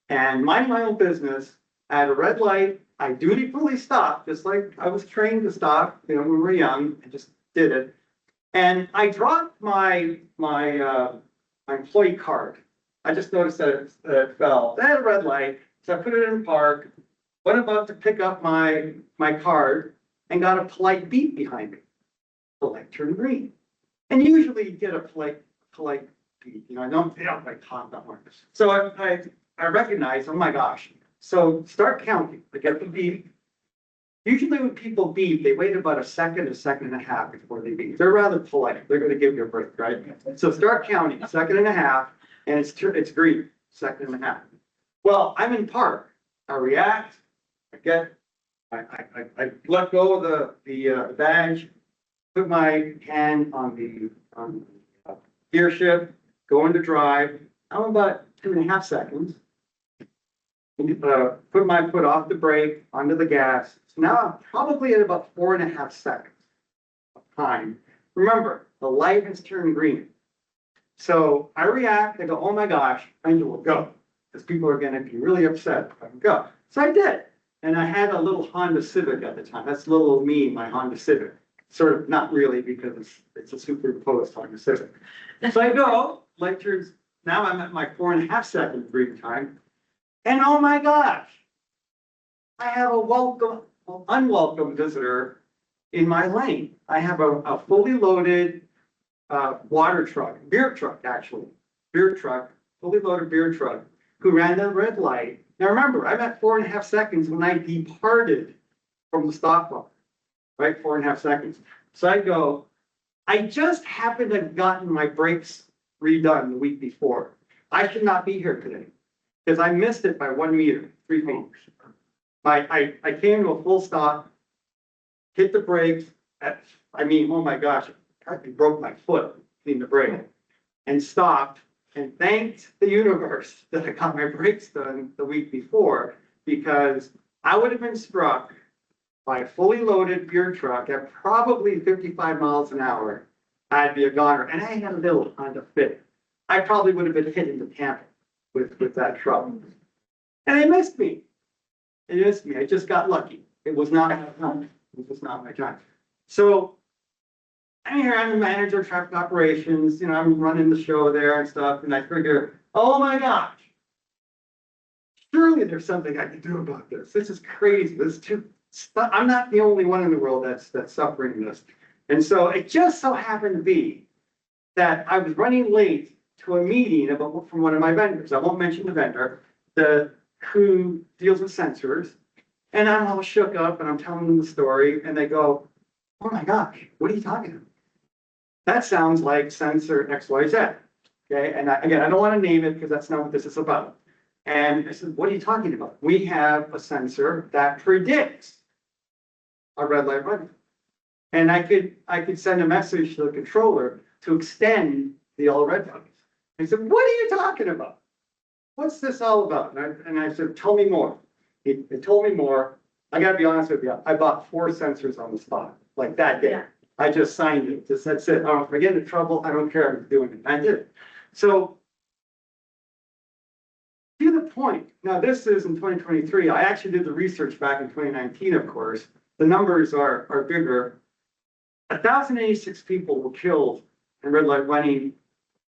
and minding my own business at a red light. I dutifully stopped, just like I was trained to stop, you know, when we were young, I just did it. And I dropped my employee card. I just noticed that it fell. They had a red light, so I put it in park, went about to pick up my card, and got a polite beep behind me. The light turned green. And usually you get a polite beep, you know, I don't like honk that one. So I recognize, oh my gosh. So start counting, I get the beep. Usually when people beep, they wait about a second and a half before they beep. They're rather polite. They're gonna give you a break, right? So start counting, second and a half, and it's green, second and a half. Well, I'm in park. I react, I let go of the badge, put my hand on the gear shift, go into drive. I'm about 2.5 seconds. Put my foot off the brake, onto the gas. So now I'm probably at about 4.5 seconds of time. Remember, the light has turned green. So I react, I go, oh my gosh, Angela, go. Because people are gonna be really upset if I don't go. So I did. And I had a little Honda Civic at the time. That's a little me, my Honda Civic. Sort of, not really, because it's a superimposed Honda Civic. So I go, light turns, now I'm at my 4.5 second green time. And oh my gosh, I have a unwelcome visitor in my lane. I have a fully loaded water truck, beer truck, actually, fully loaded beer truck, who ran the red light. Now remember, I'm at 4.5 seconds when I departed from the stop line, right? 4.5 seconds. So I go, I just happened to have gotten my brakes redone the week before. I should not be here today because I missed it by 1 meter, 3 feet. I came to a full stop, hit the brakes. I mean, oh my gosh, I broke my foot hitting the brake and stopped and thanked the universe that I got my brakes done the week before, because I would have been struck by a fully loaded beer truck at probably 55 miles an hour. I'd be a goner, and I had a little Honda Fit. I probably would have been hit into Tampa with that truck. And they missed me. They missed me. I just got lucky. It was not my time. It was not my time. So I'm here, I'm the manager of traffic operations, you know, I'm running the show there and stuff, and I figure, oh my gosh, surely there's something I can do about this. This is crazy. This is too, I'm not the only one in the world that's suffering this. And so it just so happened to be that I was running late to a meeting from one of my vendors. I won't mention the vendor, who deals with sensors. And I'm all shook up and I'm telling them the story, and they go, oh my gosh, what are you talking about? That sounds like sensor XYZ. Okay, and again, I don't want to name it because that's not what this is about. And I said, what are you talking about? We have a sensor that predicts a red light running. And I could send a message to the controller to extend the all red lights. I said, what are you talking about? What's this all about? And I said, tell me more. He told me more. I gotta be honest with you, I bought 4 sensors on the spot, like that day. Yeah. I just signed it. Just that's it. Oh, if I get into trouble, I don't care. I'm doing it. I did it. So to the point. Now this is in 2023. I actually did the research back in 2019, of course. The numbers are bigger. 1,086 people were killed in red light running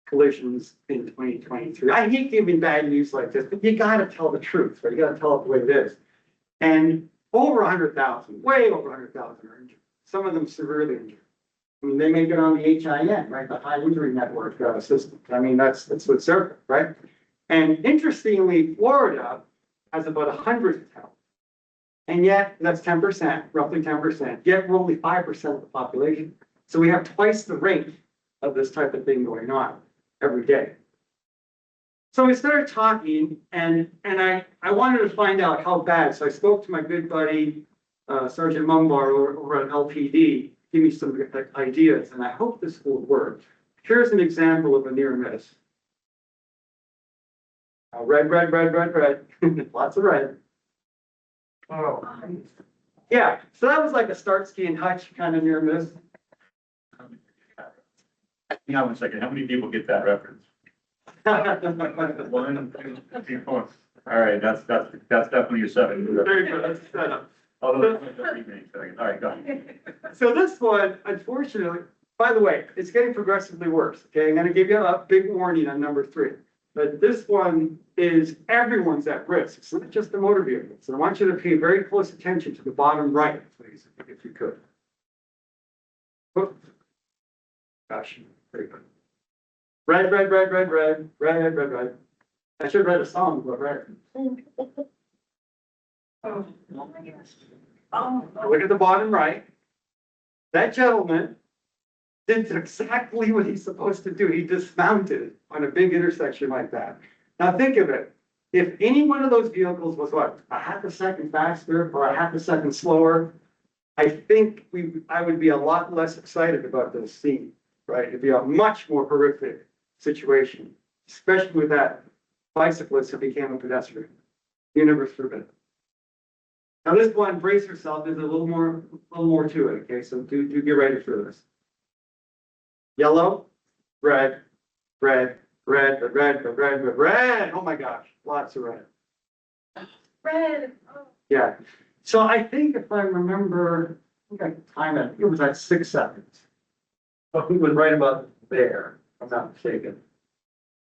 collisions in 2023. I hate giving bad news like this, but you got to tell the truth, right? You got to tell it the way it is. And over 100,000, way over 100,000 are injured. Some of them severely injured. I mean, they make it on the HIN, right? The High Injury Network system. I mean, that's what's there, right? And interestingly, Florida has about 100 fatalities. And yet, that's 10%, roughly 10%. Yet we're only 5% of the population. So we have twice the rate of this type of thing going on every day. So we started talking, and I wanted to find out how bad. So I spoke to my good buddy, Sergeant Mumbar over at LPD, give me some ideas, and I hope this will work. Here's an example of a near miss. Red, red, red, red, red, lots of red. Oh. Yeah, so that was like a Starsky and Hutch kind of near miss. Hang on one second. How many people get that reference? One, two, three, four. All right, that's definitely your seven. Very good, that's set up. Although, all right, go ahead. So this one, unfortunately, by the way, it's getting progressively worse. Okay, I'm gonna give you a big warning on number 3. But this one is everyone's at risk. It's not just the motor vehicles. So I want you to pay very close attention to the bottom right, please, if you could. Oops. Gosh, very good. Red, red, red, red, red, red, red, red. I should write a song, but red. Oh my gosh. Oh, look at the bottom right. That gentleman did exactly what he's supposed to do. He dismounted on a big intersection like that. Now think of it. If any one of those vehicles was what, a half a second faster or a half a second slower, I think I would be a lot less excited about this scene, right? It'd be a much more horrific situation, especially with that bicyclist who became a pedestrian. Universe forbid. Now this one, brace yourself, there's a little more to it, okay? So do get ready for this. Yellow, red, red, red, red, red, red, red, red. Oh my gosh, lots of red. Red. Oh. Yeah. So I think if I remember, I think I timed it, it was like 6 seconds. But we was right about there, if I'm not mistaken.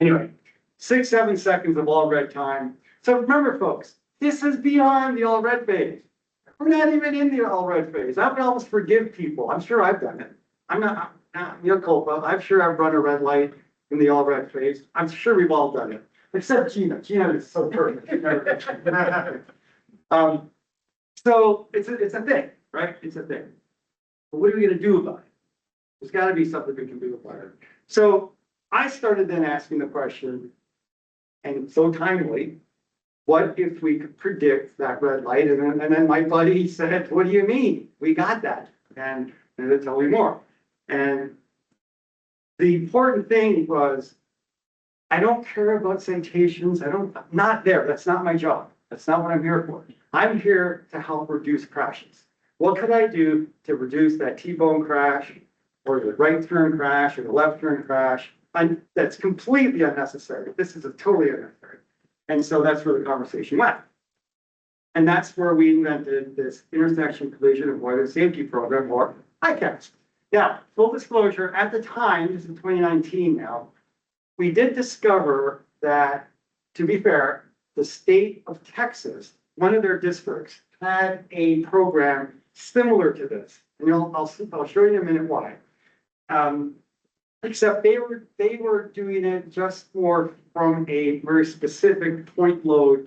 Anyway, 6, 7 seconds of all red time. So remember, folks, this is beyond the all red phase. We're not even in the all red phase. I would almost forgive people. I'm sure I've done it. I'm not mea culpa. I'm sure I've run a red light in the all red phase. I'm sure we've all done it, except Gina. Gina is so perfect. So it's a thing, right? It's a thing. But what are we going to do about it? There's got to be something we can do about it. So I started then asking the question, and so timely, what if we could predict that red light? And then my buddy said, what do you mean? We got that. And they tell me more. And the important thing was, I don't care about citations. I'm not there. That's not my job. That's not what I'm here for. I'm here to help reduce crashes. What could I do to reduce that T-bone crash or the right turn crash or the left turn crash? That's completely unnecessary. This is totally unnecessary. And so that's where the conversation went. And that's where we invented this intersection collision avoidance safety program, or ICAS. Now, full disclosure, at the time, this is 2019 now, we did discover that, to be fair, the state of Texas, one of their districts, had a program similar to this. And I'll show you in a minute why. Except they were doing it just more from a very specific point load.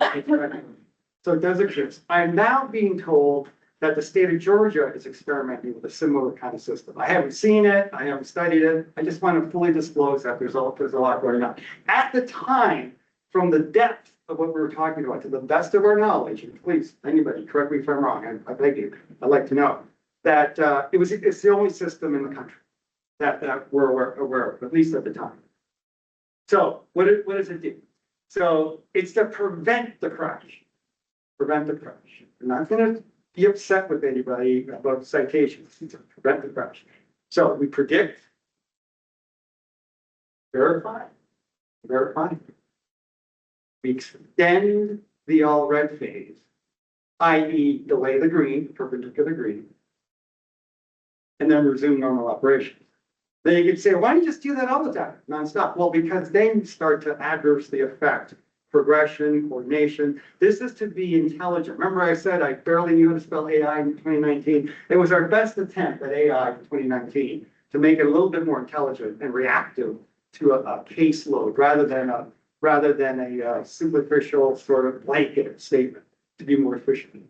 So it does exist. I'm now being told that the state of Georgia is experimenting with a similar kind of system. I haven't seen it, I haven't studied it. I just want to fully disclose that there's a lot going on. At the time, from the depth of what we were talking about, to the best of our knowledge, and please, anybody, correct me if I'm wrong, I beg you, I'd like to know, that it's the only system in the country that we're aware of, at least at the time. So what does it do? So it's to prevent the crash. Prevent the crash. I'm not going to be upset with anybody about citations. It's to prevent the crash. So we predict, verify. We extend the all red phase, i.e. delay the green, perpendicular green, and then resume normal operations. Then you could say, why don't you just do that all the time, nonstop? Well, because then you start to adversely affect progression, coordination. This is to be intelligent. Remember I said I barely knew how to spell AI in 2019. It was our best attempt at AI in 2019 to make it a little bit more intelligent and reactive to a caseload rather than a superficial sort of blanket statement, to be more efficient.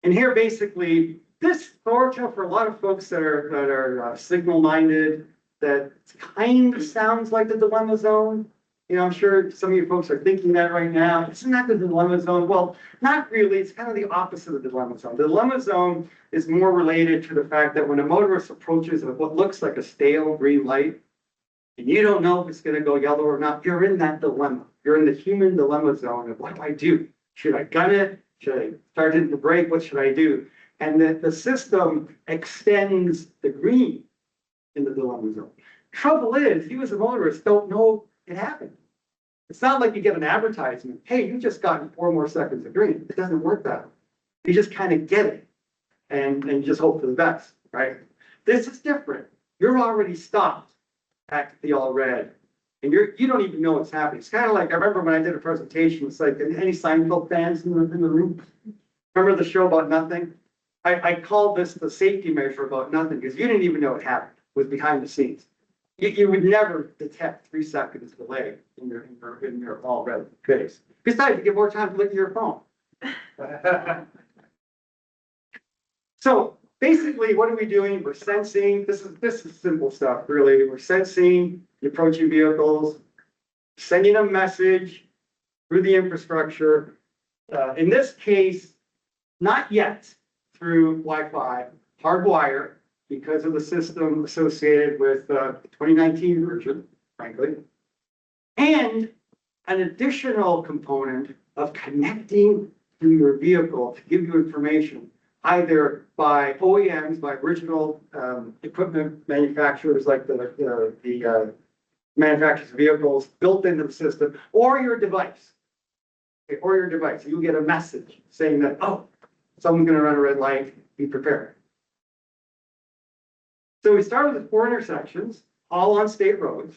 And here basically, this authoritative for a lot of folks that are signal minded, that kind of sounds like the dilemma zone. You know, I'm sure some of you folks are thinking that right now. Isn't that the dilemma zone? Well, not really. It's kind of the opposite of the dilemma zone. The dilemma zone is more related to the fact that when a motorist approaches what looks like a stale green light, and you don't know if it's going to go yellow or not, you're in that dilemma. You're in the human dilemma zone of what do I do? Should I gun it? Should I start hitting the brake? What should I do? And the system extends the green in the dilemma zone. Trouble is, you as a motorist don't know it happened. It's not like you get an advertisement, hey, you just gotten 4 more seconds of green. It doesn't work that way. You just kind of get it and you just hope for the best, right? This is different. You're already stopped at the all red and you don't even know what's happening. It's kind of like, I remember when I did a presentation, it's like, any Seinfeld fans in the room? Remember the show About Nothing? I called this the safety measure about nothing because you didn't even know it happened. It was behind the scenes. You would never detect 3 seconds delay in your all red face. Besides, you get more time to look at your phone. So basically, what are we doing? We're sensing. This is simple stuff, really. We're sensing the approaching vehicles, sending a message through the infrastructure. In this case, not yet through Wi-Fi, hardwire, because of the system associated with the 2019 version, frankly, and an additional component of connecting to your vehicle to give you information, either by OEMs, by original equipment manufacturers like the manufacturers of vehicles built into the system, or your device. Okay, or your device. You get a message saying that, oh, someone's going to run a red light, be prepared. So we started with 4 intersections, all on state roads,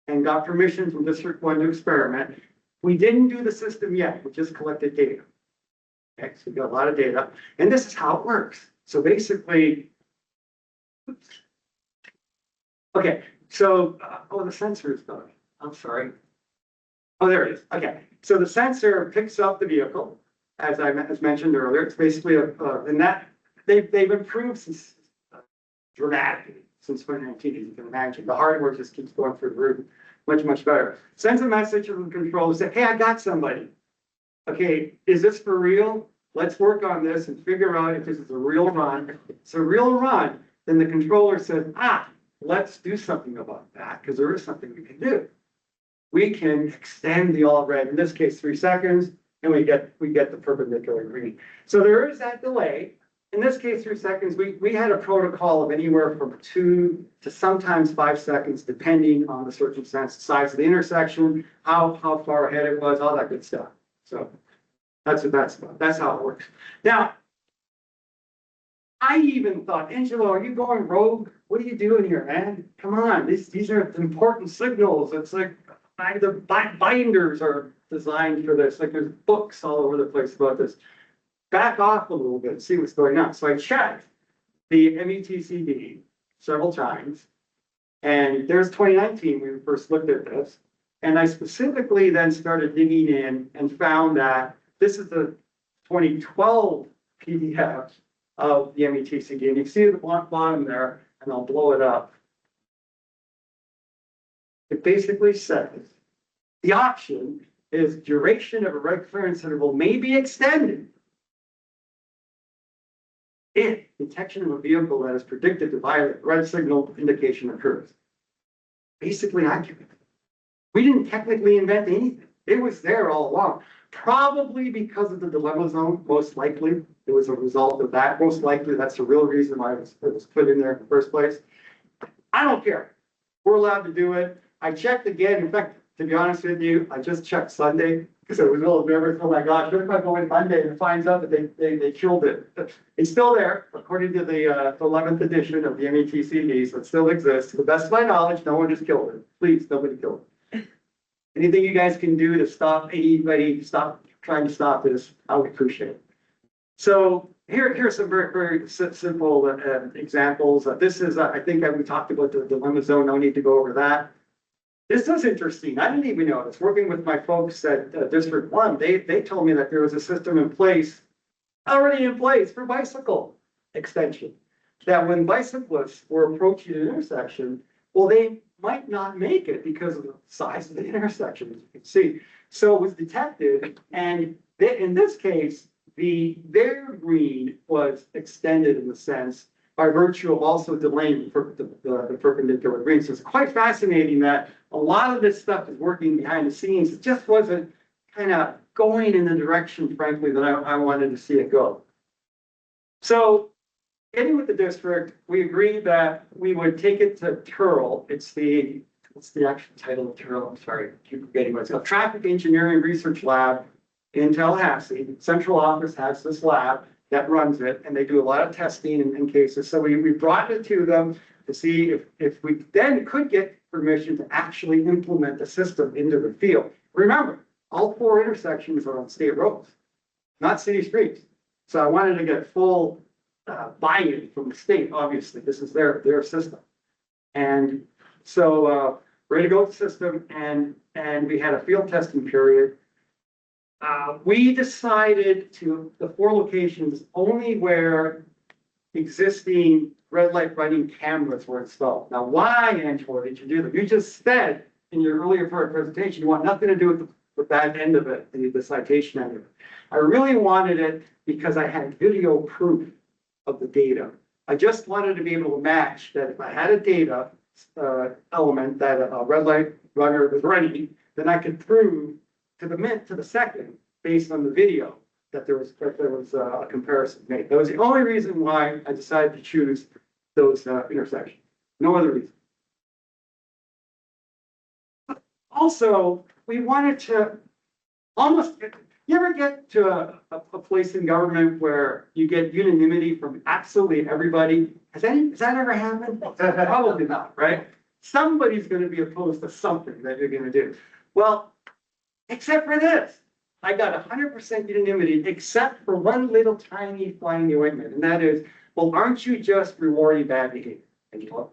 and got permission from District 1 to experiment. We didn't do the system yet, we just collected data. Okay, so we got a lot of data, and this is how it works. So basically, oops. Okay, so, oh, the sensor is done. I'm sorry. Oh, there it is. Okay, so the sensor picks up the vehicle, as mentioned earlier. It's basically and that they've improved since dramatically since 2019, as you can imagine. The hardware just keeps going through the roof, much better. Sends a message to the controller, say, hey, I got somebody. Okay, is this for real? Let's work on this and figure out if this is a real run. If it's a real run, then the controller says, let's do something about that, because there is something we can do. We can extend the all red, in this case 3 seconds, and we get the perpendicular green. So there is that delay. In this case, 3 seconds, we had a protocol of anywhere from 2 to sometimes 5 seconds, depending on the circumstance, the size of the intersection, how far ahead it was, all that good stuff. So that's what that's about. That's how it works. Now, I even thought, Angelo, are you going rogue? What are you doing here, man? Come on, these are important signals. It's like the binders are designed for this. Like there's books all over the place about this. Back off a little bit and see what's going on. So I checked the METCD several times, and there's 2019 when we first looked at this. And I specifically then started digging in and found that this is the 2012 PDF of the METCD. And you see the bottom there, and I'll blow it up. It basically says the option is duration of a red clearance interval may be extended if detection of a vehicle that is predicted to violate red signal indication occurs. Basically accurate. We didn't technically invent anything. It was there all along. Probably because of the dilemma zone, most likely. It was a result of that. Most likely that's the real reason why it was put in there in the first place. I don't care. We're allowed to do it. I checked again. In fact, to be honest with you, I just checked Sunday because I was a little nervous. Oh my gosh, what if I go in Monday and it finds out that they killed it? It's still there, according to the 11th edition of the METCD, so it still exists. To the best of my knowledge, no one just killed it. Please, nobody killed it. Anything you guys can do to stop anybody, trying to stop this, I would appreciate it. So here's some very simple examples. This is, I think we talked about the dilemma zone. No need to go over that. This is interesting. I didn't even know this. Working with my folks at District 1, they told me that there was a system already in place for bicycle extension. That when bicyclists were approaching an intersection, well, they might not make it because of the size of the intersection, as you can see. So it was detected, and in this case, their green was extended in the sense by virtue of also delaying the perpendicular green. So it's quite fascinating that a lot of this stuff is working behind the scenes. It just wasn't kind of going in the direction, frankly, that I wanted to see it go. So getting with the district, we agreed that we would take it to TURL. What's the actual title of TURL? I'm sorry, I keep forgetting what it's called. Traffic Engineering Research Lab in Tallahassee. Central office has this lab that runs it, and they do a lot of testing in cases. So we brought it to them to see if we then could get permission to actually implement the system into the field. Remember, all 4 intersections are on state roads, not city streets. So I wanted to get full buy-in from the state. Obviously, this is their system. And so ready to go with the system, and we had a field testing period. We decided the 4 locations only where existing red light running cameras were installed. Now, why, Angela, did you do that? You just said in your earlier part of the presentation, you want nothing to do with that end of it, the citation end of it. I really wanted it because I had video proof of the data. I just wanted to be able to match that if I had a data element that a red light runner was running, then I could prove to the minute, to the second, based on the video, that there was a comparison made. That was the only reason why I decided to choose those intersections. No other reason. Also, we wanted to you ever get to a place in government where you get unanimity from absolutely everybody? Has that ever happened? Probably not, right? Somebody's going to be opposed to something that you're going to do. Well, except for this. I got 100% unanimity, except for one little tiny fly in the ointment, and that is, well, aren't you just rewarding bad behavior? And you know,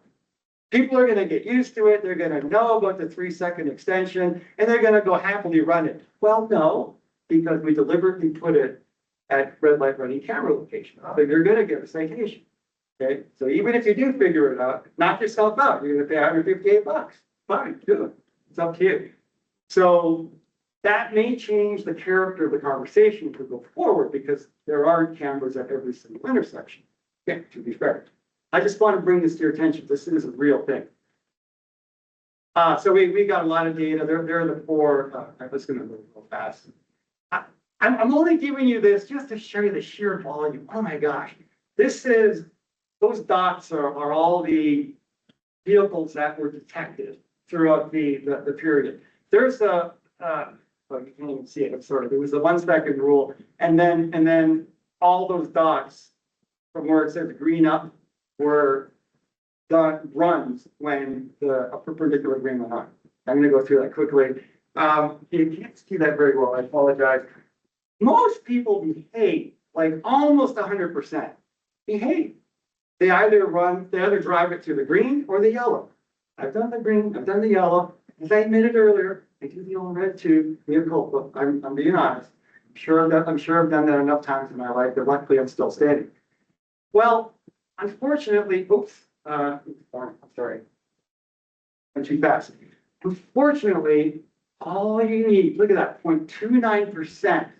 people are going to get used to it. They're going to know about the 3-second extension, and they're going to go happily run it. Well, no, because we deliberately put it at red light running camera location. So you're going to get a citation. Okay, so even if you do figure it out, knock yourself out. You're going to pay $158. Fine, do it. It's up to you. So that may change the character of the conversation to go forward because there aren't cameras at every single intersection. Okay, to be fair. I just want to bring this to your attention. This is a real thing. So we got a lot of data. They're the 4. I'm just going to go real fast. I'm only giving you this just to show you the sheer volume. Oh my gosh. Those dots are all the vehicles that were detected throughout the period. There's well, you can't even see it. I'm sorry. There was the 1-second rule, and then all those dots from where it says green up were done runs when a perpendicular green went on. I'm going to go through that quickly. You can't see that very well. I apologize. Most people behave like almost 100%. Behave. They either drive it to the green or the yellow. I've done the green. I've done the yellow. As I admitted earlier, I do the old red too. Mea culpa. I'm being honest. I'm sure I've done that enough times in my life, but luckily I'm still standing. Well, unfortunately, I'm sorry. I'm too fast. Unfortunately, all you need, look at that, 0.29%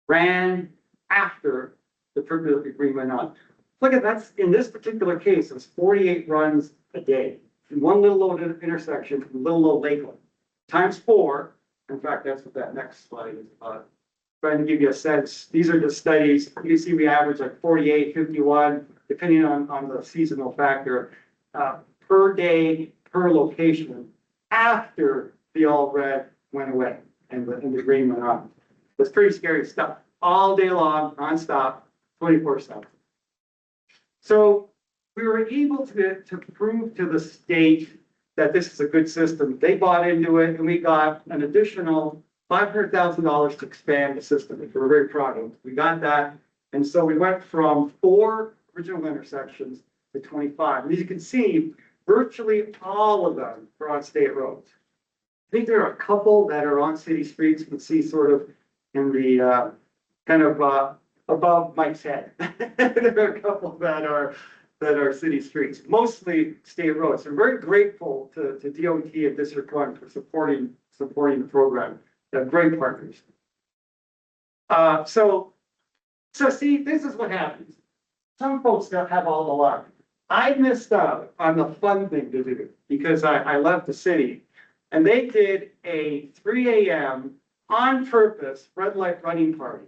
ran after the perpendicular green went on. Look at that's in this particular case, it's 48 runs a day. In one little old intersection, little old Lakeland, times 4. In fact, that's what that next slide is about. Trying to give you a sense. These are just studies. You can see we average like 48, 51, depending on the seasonal factor, per day, per location, after the all red went away and the green went on. It's pretty scary stuff. All day long, nonstop, 24/7. So we were able to prove to the state that this is a good system. They bought into it, and we got an additional $500,000 to expand the system, which we're very proud of. We got that. And so we went from 4 original intersections to 25. And as you can see, virtually all of them are on state roads. I think there are a couple that are on city streets. You can see sort of in the kind of above Mike's head. There are a couple that are that are city streets, mostly state roads. I'm very grateful to DOT and District 1 for supporting the program. They're great partners. So see, this is what happens. Some folks don't have all the luck. I missed out on the fun thing to do because I left the city. And they did a 3 a.m. on purpose red light running party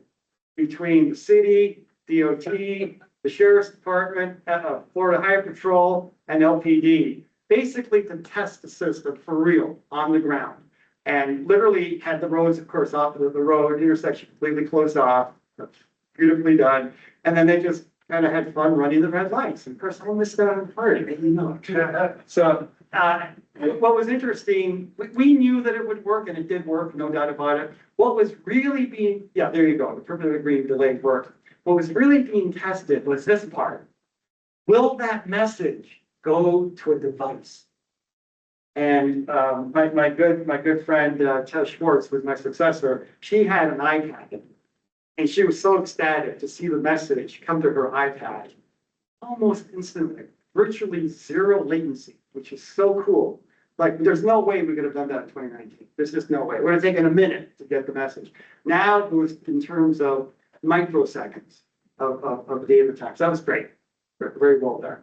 between the city, DOT, the Sheriff's Department, Florida Highway Patrol, and LPD, basically to test the system for real on the ground. And literally had the roads, of course, off the road intersection completely closed off, beautifully done. And then they just kind of had fun running the red lights. And of course, I missed out on the party, you know. So what was interesting, we knew that it would work, and it did work, no doubt about it. What was really being, yeah, there you go, the permanent green delayed work. What was really being tested was this part. Will that message go to a device? And my good friend Ted Schwartz was my successor. She had an iPad, and she was so ecstatic to see the message come to her iPad almost instantly, virtually zero latency, which is so cool. Like, there's no way we could have done that in 2019. There's just no way. It would have taken a minute to get the message. Now it was in terms of microseconds of data attacks. That was great. Very well done.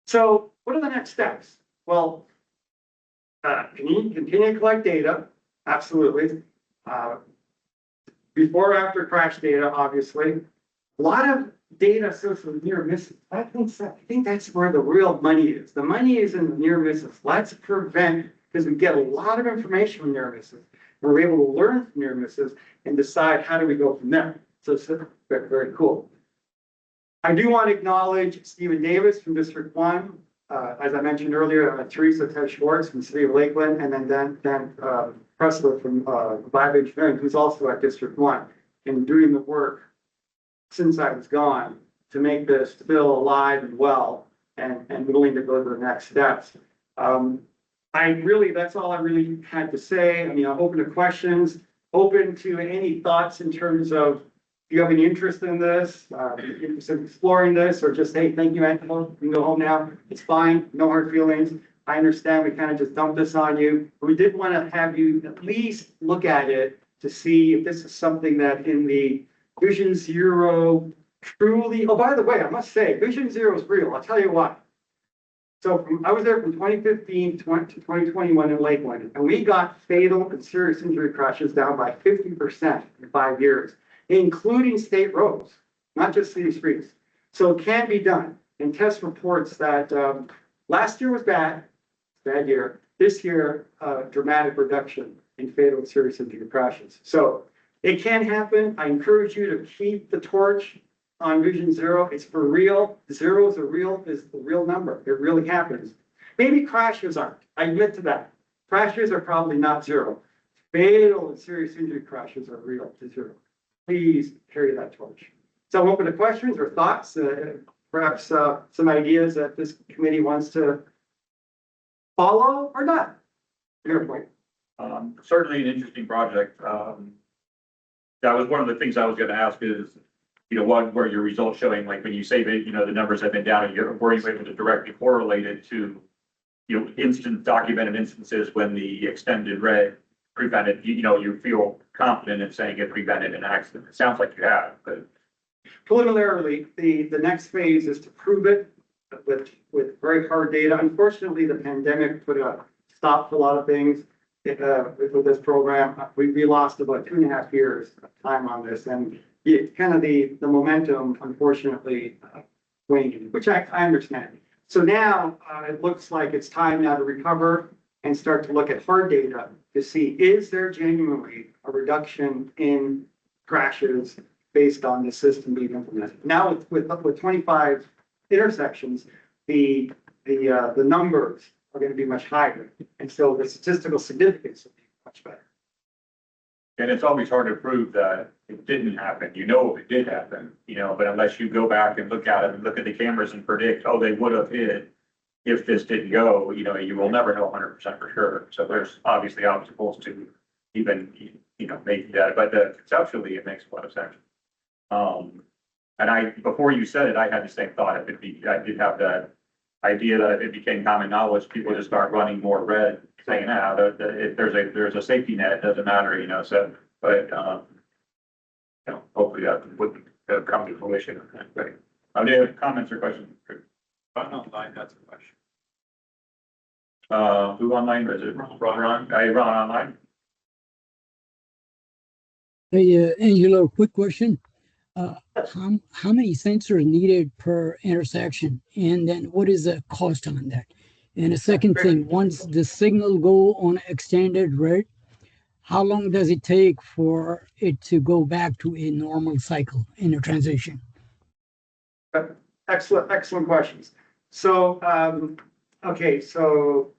So what are the next steps? Well, continue to collect data. Absolutely. Before, after crash data, obviously. A lot of data associated with near misses. I think that's where the real money is. The money is in the near misses. Let's prevent, because we get a lot of information from near misses. We're able to learn from near misses and decide how do we go from there. So it's very, very cool. I do want to acknowledge Stephen Davis from District 1. As I mentioned earlier, Teresa Ted Schwartz from the City of Lakeland, and then Dan Pressler from Vibe Engineering, who's also at District 1, in doing the work since I was gone to make this still alive and well and willing to go to the next steps. That's all I really had to say. I mean, I'm open to questions, open to any thoughts in terms of, if you have any interest in this, interested in exploring this, or just, hey, thank you, Angelo, you can go home now. It's fine, no hard feelings. I understand we kind of just dumped this on you. But we did want to have you at least look at it to see if this is something that in the Vision Zero truly, oh, by the way, I must say, Vision Zero is real. I'll tell you why. So I was there from 2015 to 2021 in Lakeland, and we got fatal and serious injury crashes down by 50% in 5 years, including state roads, not just city streets. So it can be done. And test reports that last year was bad year. This year, dramatic reduction in fatal and serious injury crashes. So it can happen. I encourage you to keep the torch on Vision Zero. It's for real. Zero is the real number. It really happens. Maybe crashes aren't. I admit to that. Crashes are probably not zero. Fatal and serious injury crashes are real to zero. Please carry that torch. So I'm open to questions or thoughts, perhaps some ideas that this committee wants to follow or not. Your point. Certainly an interesting project. That was one of the things I was going to ask is, what were your results showing? Like when you say that, the numbers have been down, were you able to directly correlate it to, documented instances when the extended red prevented, you feel confident in saying it prevented an accident? It sounds like you have, but. Preliminarily, the next phase is to prove it with very hard data. Unfortunately, the pandemic put a stop to a lot of things with this program. We lost about 2.5 years of time on this, and the momentum, unfortunately, waned, which I understand. So now it looks like it's time now to recover and start to look at hard data to see, is there genuinely a reduction in crashes based on the system being implemented? Now with 25 intersections, the numbers are going to be much higher, and so the statistical significance will be much better. And it's always hard to prove that it didn't happen. It did happen, but unless you go back and look at it and look at the cameras and predict, oh, they would have hit if this didn't go, you will never know 100% for sure. So there's obviously obstacles to even, making that, but conceptually it makes a lot of sense. And before you said it, I had the same thought. I did have that idea that if it became common knowledge, people just start running more red, saying, if there's a safety net, it doesn't matter, so, but, hopefully that would come to fruition. Right. Any other comments or questions? Ron online has a question. Who online, is it Ron? Hey, Ron online? Hey, Angelo, quick question. How many sensors needed per intersection? And then what is the cost on that? And the second thing, once the signal go on extended red, how long does it take for it to go back to a normal cycle in a transition? Excellent questions. So, okay, so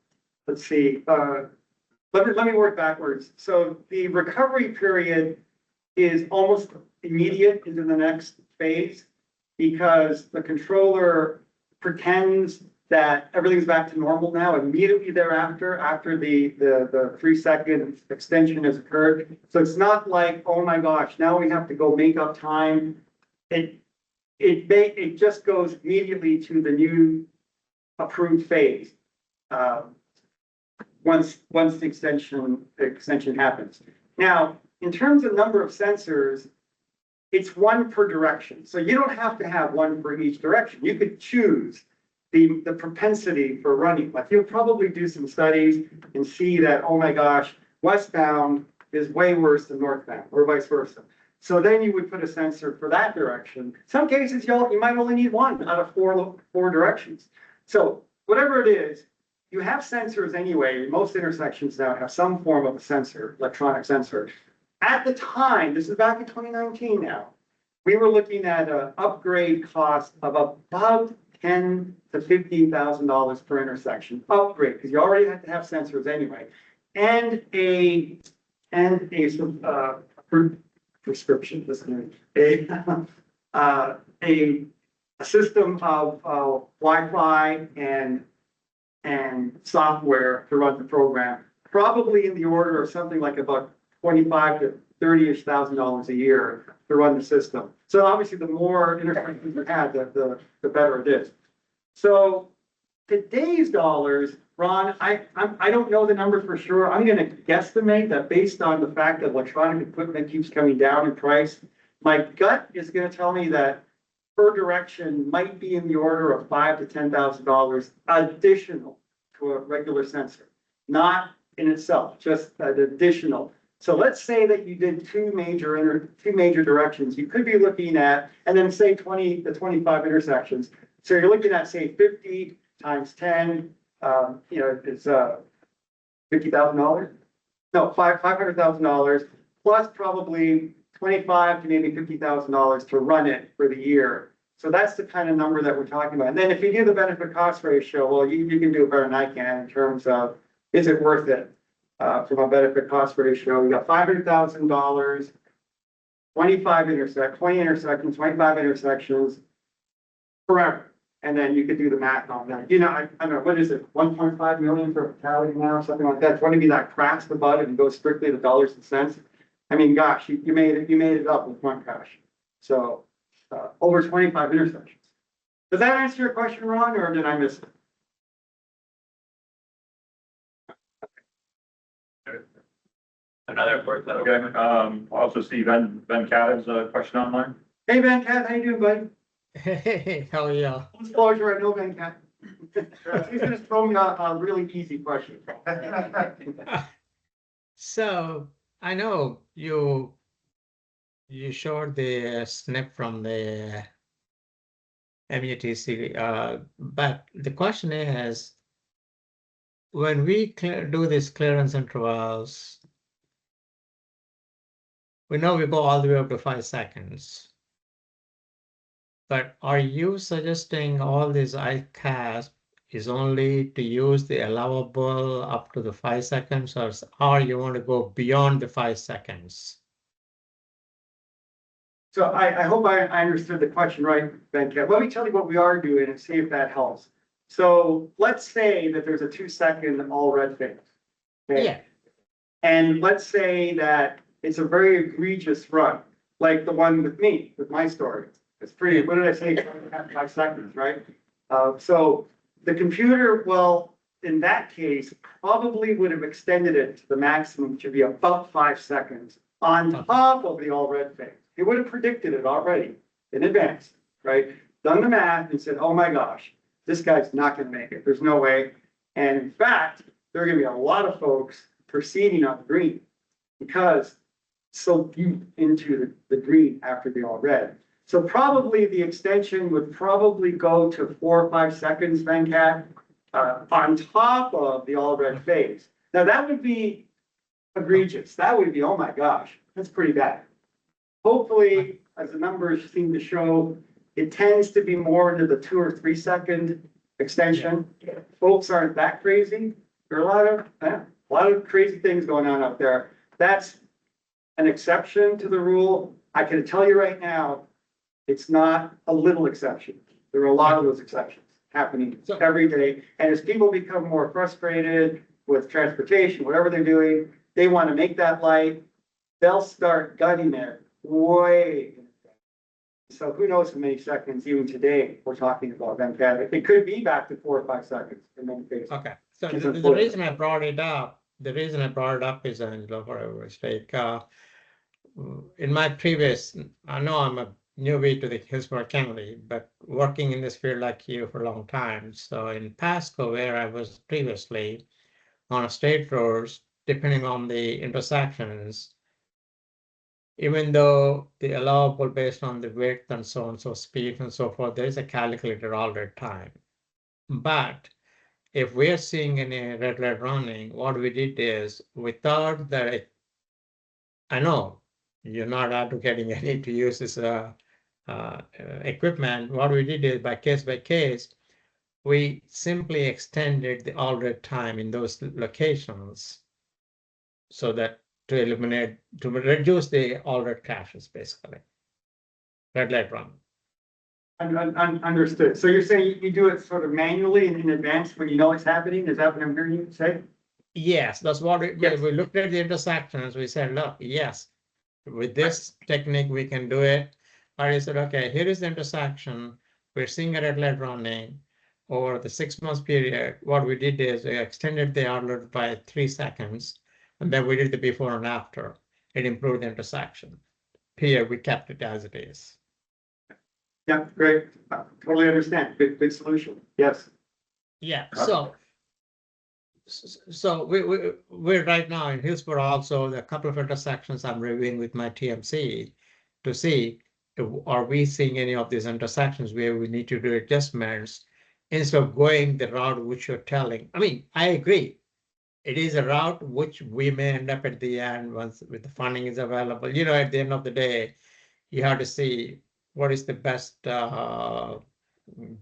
let's see. Let me work backwards. So the recovery period is almost immediate into the next phase because the controller pretends that everything's back to normal now immediately thereafter, after the 3-second extension has occurred. So it's not like, oh my gosh, now we have to go make up time. It just goes immediately to the new approved phase. Once the extension happens. Now, in terms of number of sensors, it's one per direction. So you don't have to have one for each direction. You could choose the propensity for running. Like you'll probably do some studies and see that, oh my gosh, westbound is way worse than northbound or vice versa. So then you would put a sensor for that direction. Some cases you might only need one out of four directions. So whatever it is, you have sensors anyway. Most intersections now have some form of a sensor, electronic sensor. At the time, this is back in 2019 now, we were looking at an upgrade cost of about $10,000 to $15,000 per intersection. Upgrade, because you already have to have sensors anyway. And a prescription, a system of Wi-Fi and software to run the program, probably in the order of something like about $25,000 to $30,000 a year to run the system. So obviously, the more intersections you have, the better it is. So today's dollars, Ron, I don't know the number for sure. I'm going to guesstimate that based on the fact that electronic equipment keeps coming down in price. My gut is going to tell me that per direction might be in the order of $5,000 to $10,000 additional to a regular sensor, not in itself, just an additional. So let's say that you did two major directions. You could be looking at, and then say 20 to 25 intersections. So you're looking at, say, 50 times 10. It's $50,000. No, $500,000 plus probably $25,000 to maybe $50,000 to run it for the year. So that's the kind of number that we're talking about. And then if you do the benefit cost ratio, well, you can do it better than I can in terms of, is it worth it? From a benefit cost ratio, you got $500,000, 20 intersections, 25 intersections forever. And then you could do the math on that. I don't know, what is it? 1.5 million for a fatality now, something like that. If you want to be that crass the bud and go strictly to dollars and cents. I mean, gosh, you made it up with one cash. So over 25 intersections. Does that answer your question, Ron, or did I miss it? Another word. Okay, also see Ben Cat has a question online. Hey, Ben Cat, how you doing, buddy? Hey, how are you? Full disclosure, I know Ben Cat. He's gonna throw me a really easy question. So I know you showed the snip from the MUTC, but the question is, when we do these clearance intervals, we know we go all the way up to 5 seconds. But are you suggesting all these ICAS is only to use the allowable up to the 5 seconds, or you want to go beyond the 5 seconds? So I hope I understood the question right, Ben Cat. Let me tell you what we are doing and see if that helps. So let's say that there's a 2-second all red phase. Okay? Yeah. And let's say that it's a very egregious run, like the one with me, with my story. It's pretty, what did I say, 5 seconds, right? So the computer, well, in that case, probably would have extended it to the maximum, which would be about 5 seconds on top of the all red phase. It would have predicted it already in advance, right? Done the math and said, oh my gosh, this guy's not gonna make it. There's no way. And in fact, there are gonna be a lot of folks proceeding on the green because so deep into the green after the all red. So probably the extension would probably go to 4 or 5 seconds, Venkat, on top of the all red phase. Now that would be egregious. That would be, oh my gosh, that's pretty bad. Hopefully, as the numbers seem to show, it tends to be more into the 2 or 3 second extension. Folks aren't that crazy. There are a lot of crazy things going on out there. That's an exception to the rule. I can tell you right now, it's not a little exception. There are a lot of those exceptions happening every day. And as people become more frustrated with transportation, whatever they're doing, they want to make that light, they'll start gunning it way. So who knows how many seconds even today we're talking about Venkat. It could be back to 4 or 5 seconds in many cases. Okay, so the reason I brought it up, is, Angela, for a mistake. In my previous, I know I'm a newbie to the Hillsborough County, but working in this field like you for a long time. So in Pasco, where I was previously on a state roads, depending on the intersections, even though the allowable based on the width and so on, so speed and so forth, there is a calculator all the time. But if we are seeing any red light running, what we did is without the, I know you're not advocating any to use this equipment. What we did is by case, we simply extended the all red time in those locations so that to reduce the all red crashes, basically. Red light run. Understood. So you're saying you do it sort of manually in advance when you know it's happening? Is that what I'm hearing you say? Yes, that's what we looked at the intersections. We said, look, yes, with this technique, we can do it. But I said, okay, here is the intersection. We're seeing a red light running over the 6 months period. What we did is we extended the alert by 3 seconds, and then we did the before and after. It improved the intersection. Here, we kept it as it is. Yeah, great. Totally understand. Good solution. Yes. Yeah. So we're right now in Hillsborough also, the couple of intersections I'm reviewing with my TMC to see, are we seeing any of these intersections where we need to do adjustments instead of going the route which you're telling. I mean, I agree. It is a route which we may end up at the end once with the funding is available. You know, at the end of the day, you have to see what is the best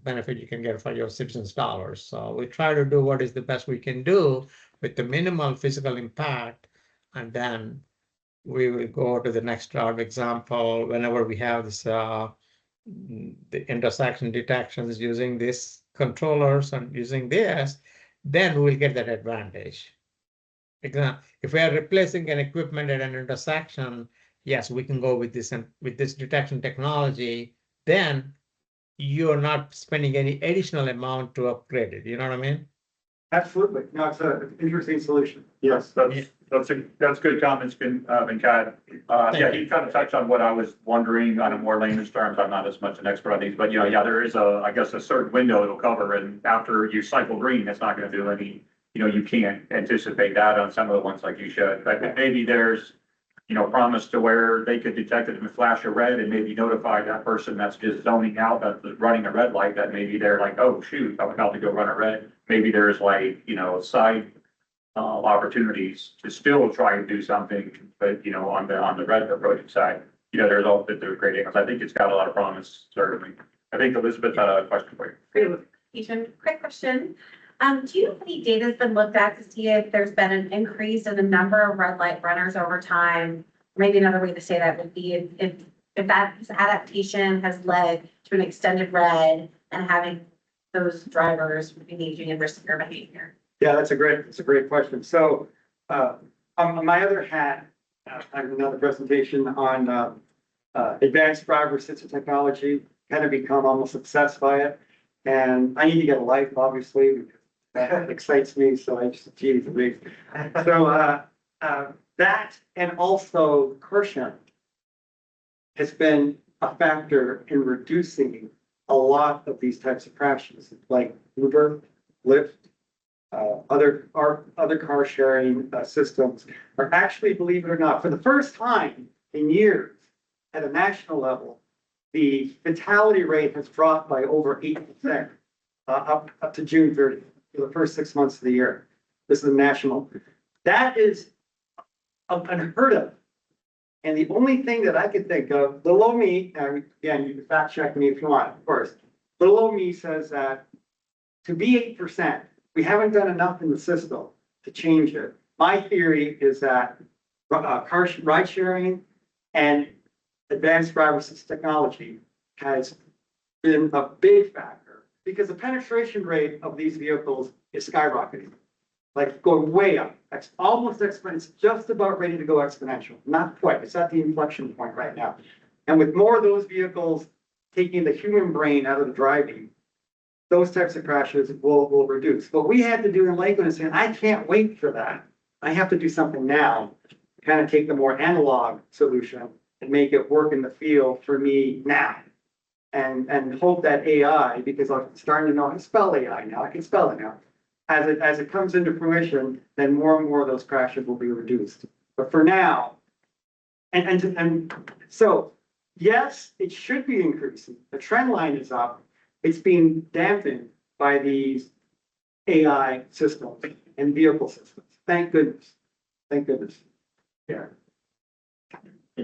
benefit you can get for your citizens' dollars. So we try to do what is the best we can do with the minimal physical impact, and then we will go to the next route. Example, whenever we have this the intersection detections using these controllers and using this, then we'll get that advantage. Example, if we are replacing an equipment at an intersection, yes, we can go with this and with this detection technology, then you're not spending any additional amount to upgrade it. You know what I mean? Absolutely. No, it's an interesting solution. Yes, that's good comments, Venkat. Yeah, he kind of touched on what I was wondering on a more layman's terms. I'm not as much an expert on these, but yeah, there is I guess a certain window it'll cover, and after you cycle green, it's not going to do any, you can't anticipate that on some of the ones like you showed. But maybe there's, promise to where they could detect it and flash a red and maybe notify that person that's just zoning out, that's running a red light, that maybe they're like, oh, shoot, I'm about to go run a red. Maybe there's like, side opportunities to still try and do something, but, on the red approaching side, there's all that they're great angles. I think it's got a lot of promise, certainly. I think Elizabeth had a question for you. Quick question. Do you have any data that's been looked at to see if there's been an increase in the number of red light runners over time? Maybe another way to say that would be if that adaptation has led to an extended red and having those drivers engaging in riskier behavior. Yeah, that's a great question. So on my other hat, I have another presentation on advanced driver assistance technology, kind of become almost obsessed by it. And I need to get a life, obviously, because that excites me, so I just, geez, me. So, that and also car sharing has been a factor in reducing a lot of these types of crashes, like Uber, Lyft, other car sharing systems are actually, believe it or not, for the first time in years at a national level, the fatality rate has dropped by over 8%, up to June 30th, for the first 6 months of the year. This is national. That is unheard of. And the only thing that I could think of, little old me, and again, you can fact check me if you want, of course. Little old me says that to be 8%, we haven't done enough in the system to change it. My theory is that ride sharing and advanced driver assistance technology has been a big factor because the penetration rate of these vehicles is skyrocketing, like going way up. It's almost exponential. It's just about ready to go exponential. Not quite. It's at the inflection point right now. And with more of those vehicles taking the human brain out of the driving, those types of crashes will reduce. What we had to do in Lakeland is saying, I can't wait for that. I have to do something now, kind of take the more analog solution and make it work in the field for me now. And hope that AI, because I'm starting to know how to spell AI now, I can spell it now. As it comes into fruition, then more and more of those crashes will be reduced. But for now, and so, yes, it should be increasing. The trend line is up. It's being dampened by these AI systems and vehicle systems. Thank goodness. Thank goodness. Yeah.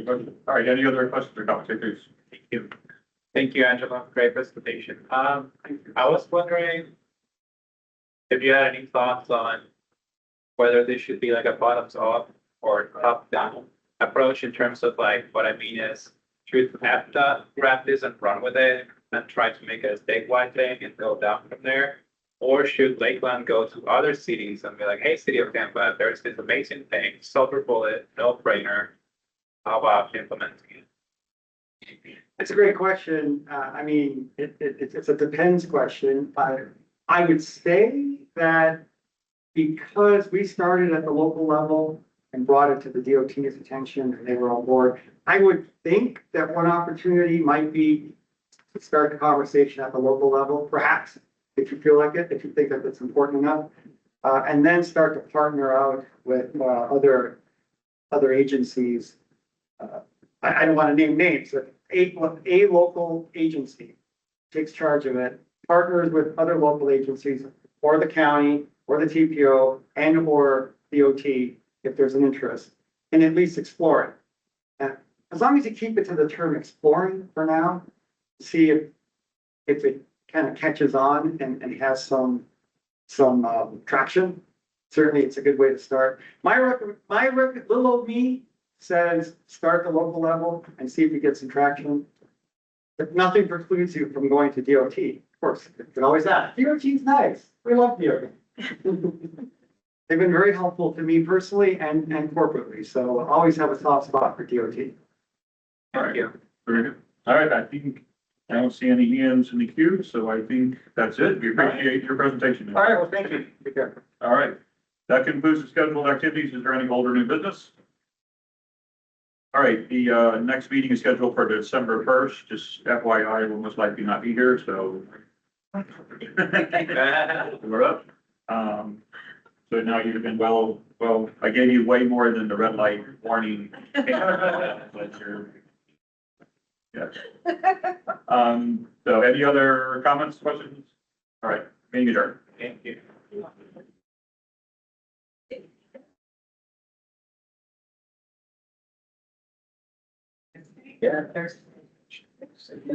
All right, any other questions or comments? Thank you. Thank you, Angela. Great presentation. I was wondering if you had any thoughts on whether this should be like a bottoms up or top down approach in terms of like, what I mean is, should APTA grab this and run with it and try to make it a statewide thing and go down from there? Or should Lakeland go to other cities and be like, hey, city of Tampa, there's this amazing thing, silver bullet, no brainer. How about implementing it? That's a great question. I mean, it's a depends question. I would say that because we started at the local level and brought it to the DOT's attention and they were on board, I would think that one opportunity might be to start the conversation at the local level, perhaps, if you feel like it, if you think that it's important enough, and then start to partner out with other agencies. I don't want to name names, but a local agency takes charge of it, partners with other local agencies or the county or the TPO and or DOT if there's an interest, and at least explore it. And as long as you keep it to the term exploring for now, see if it kind of catches on and has some traction. Certainly, it's a good way to start. My little old me says start at the local level and see if you get some traction. But nothing precludes you from going to DOT. Of course, you can always ask. DOT's nice. We love DOT. They've been very helpful to me personally and corporately. So I always have a soft spot for DOT. All right. Very good. All right, I think I don't see any hands in the queue, so I think that's it. We appreciate your presentation. All right, well, thank you. Take care. All right, that concludes the scheduled activities. Is there any old or new business? All right, the next meeting is scheduled for December 1st. Just FYI, we'll most likely not be here, so we're up. So now you've been well, I gave you way more than the red light warning. But you're, yes. So any other comments, questions? All right, meeting adjourned. Thank you. Yeah, there's. They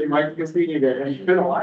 might just be there. It's been a while.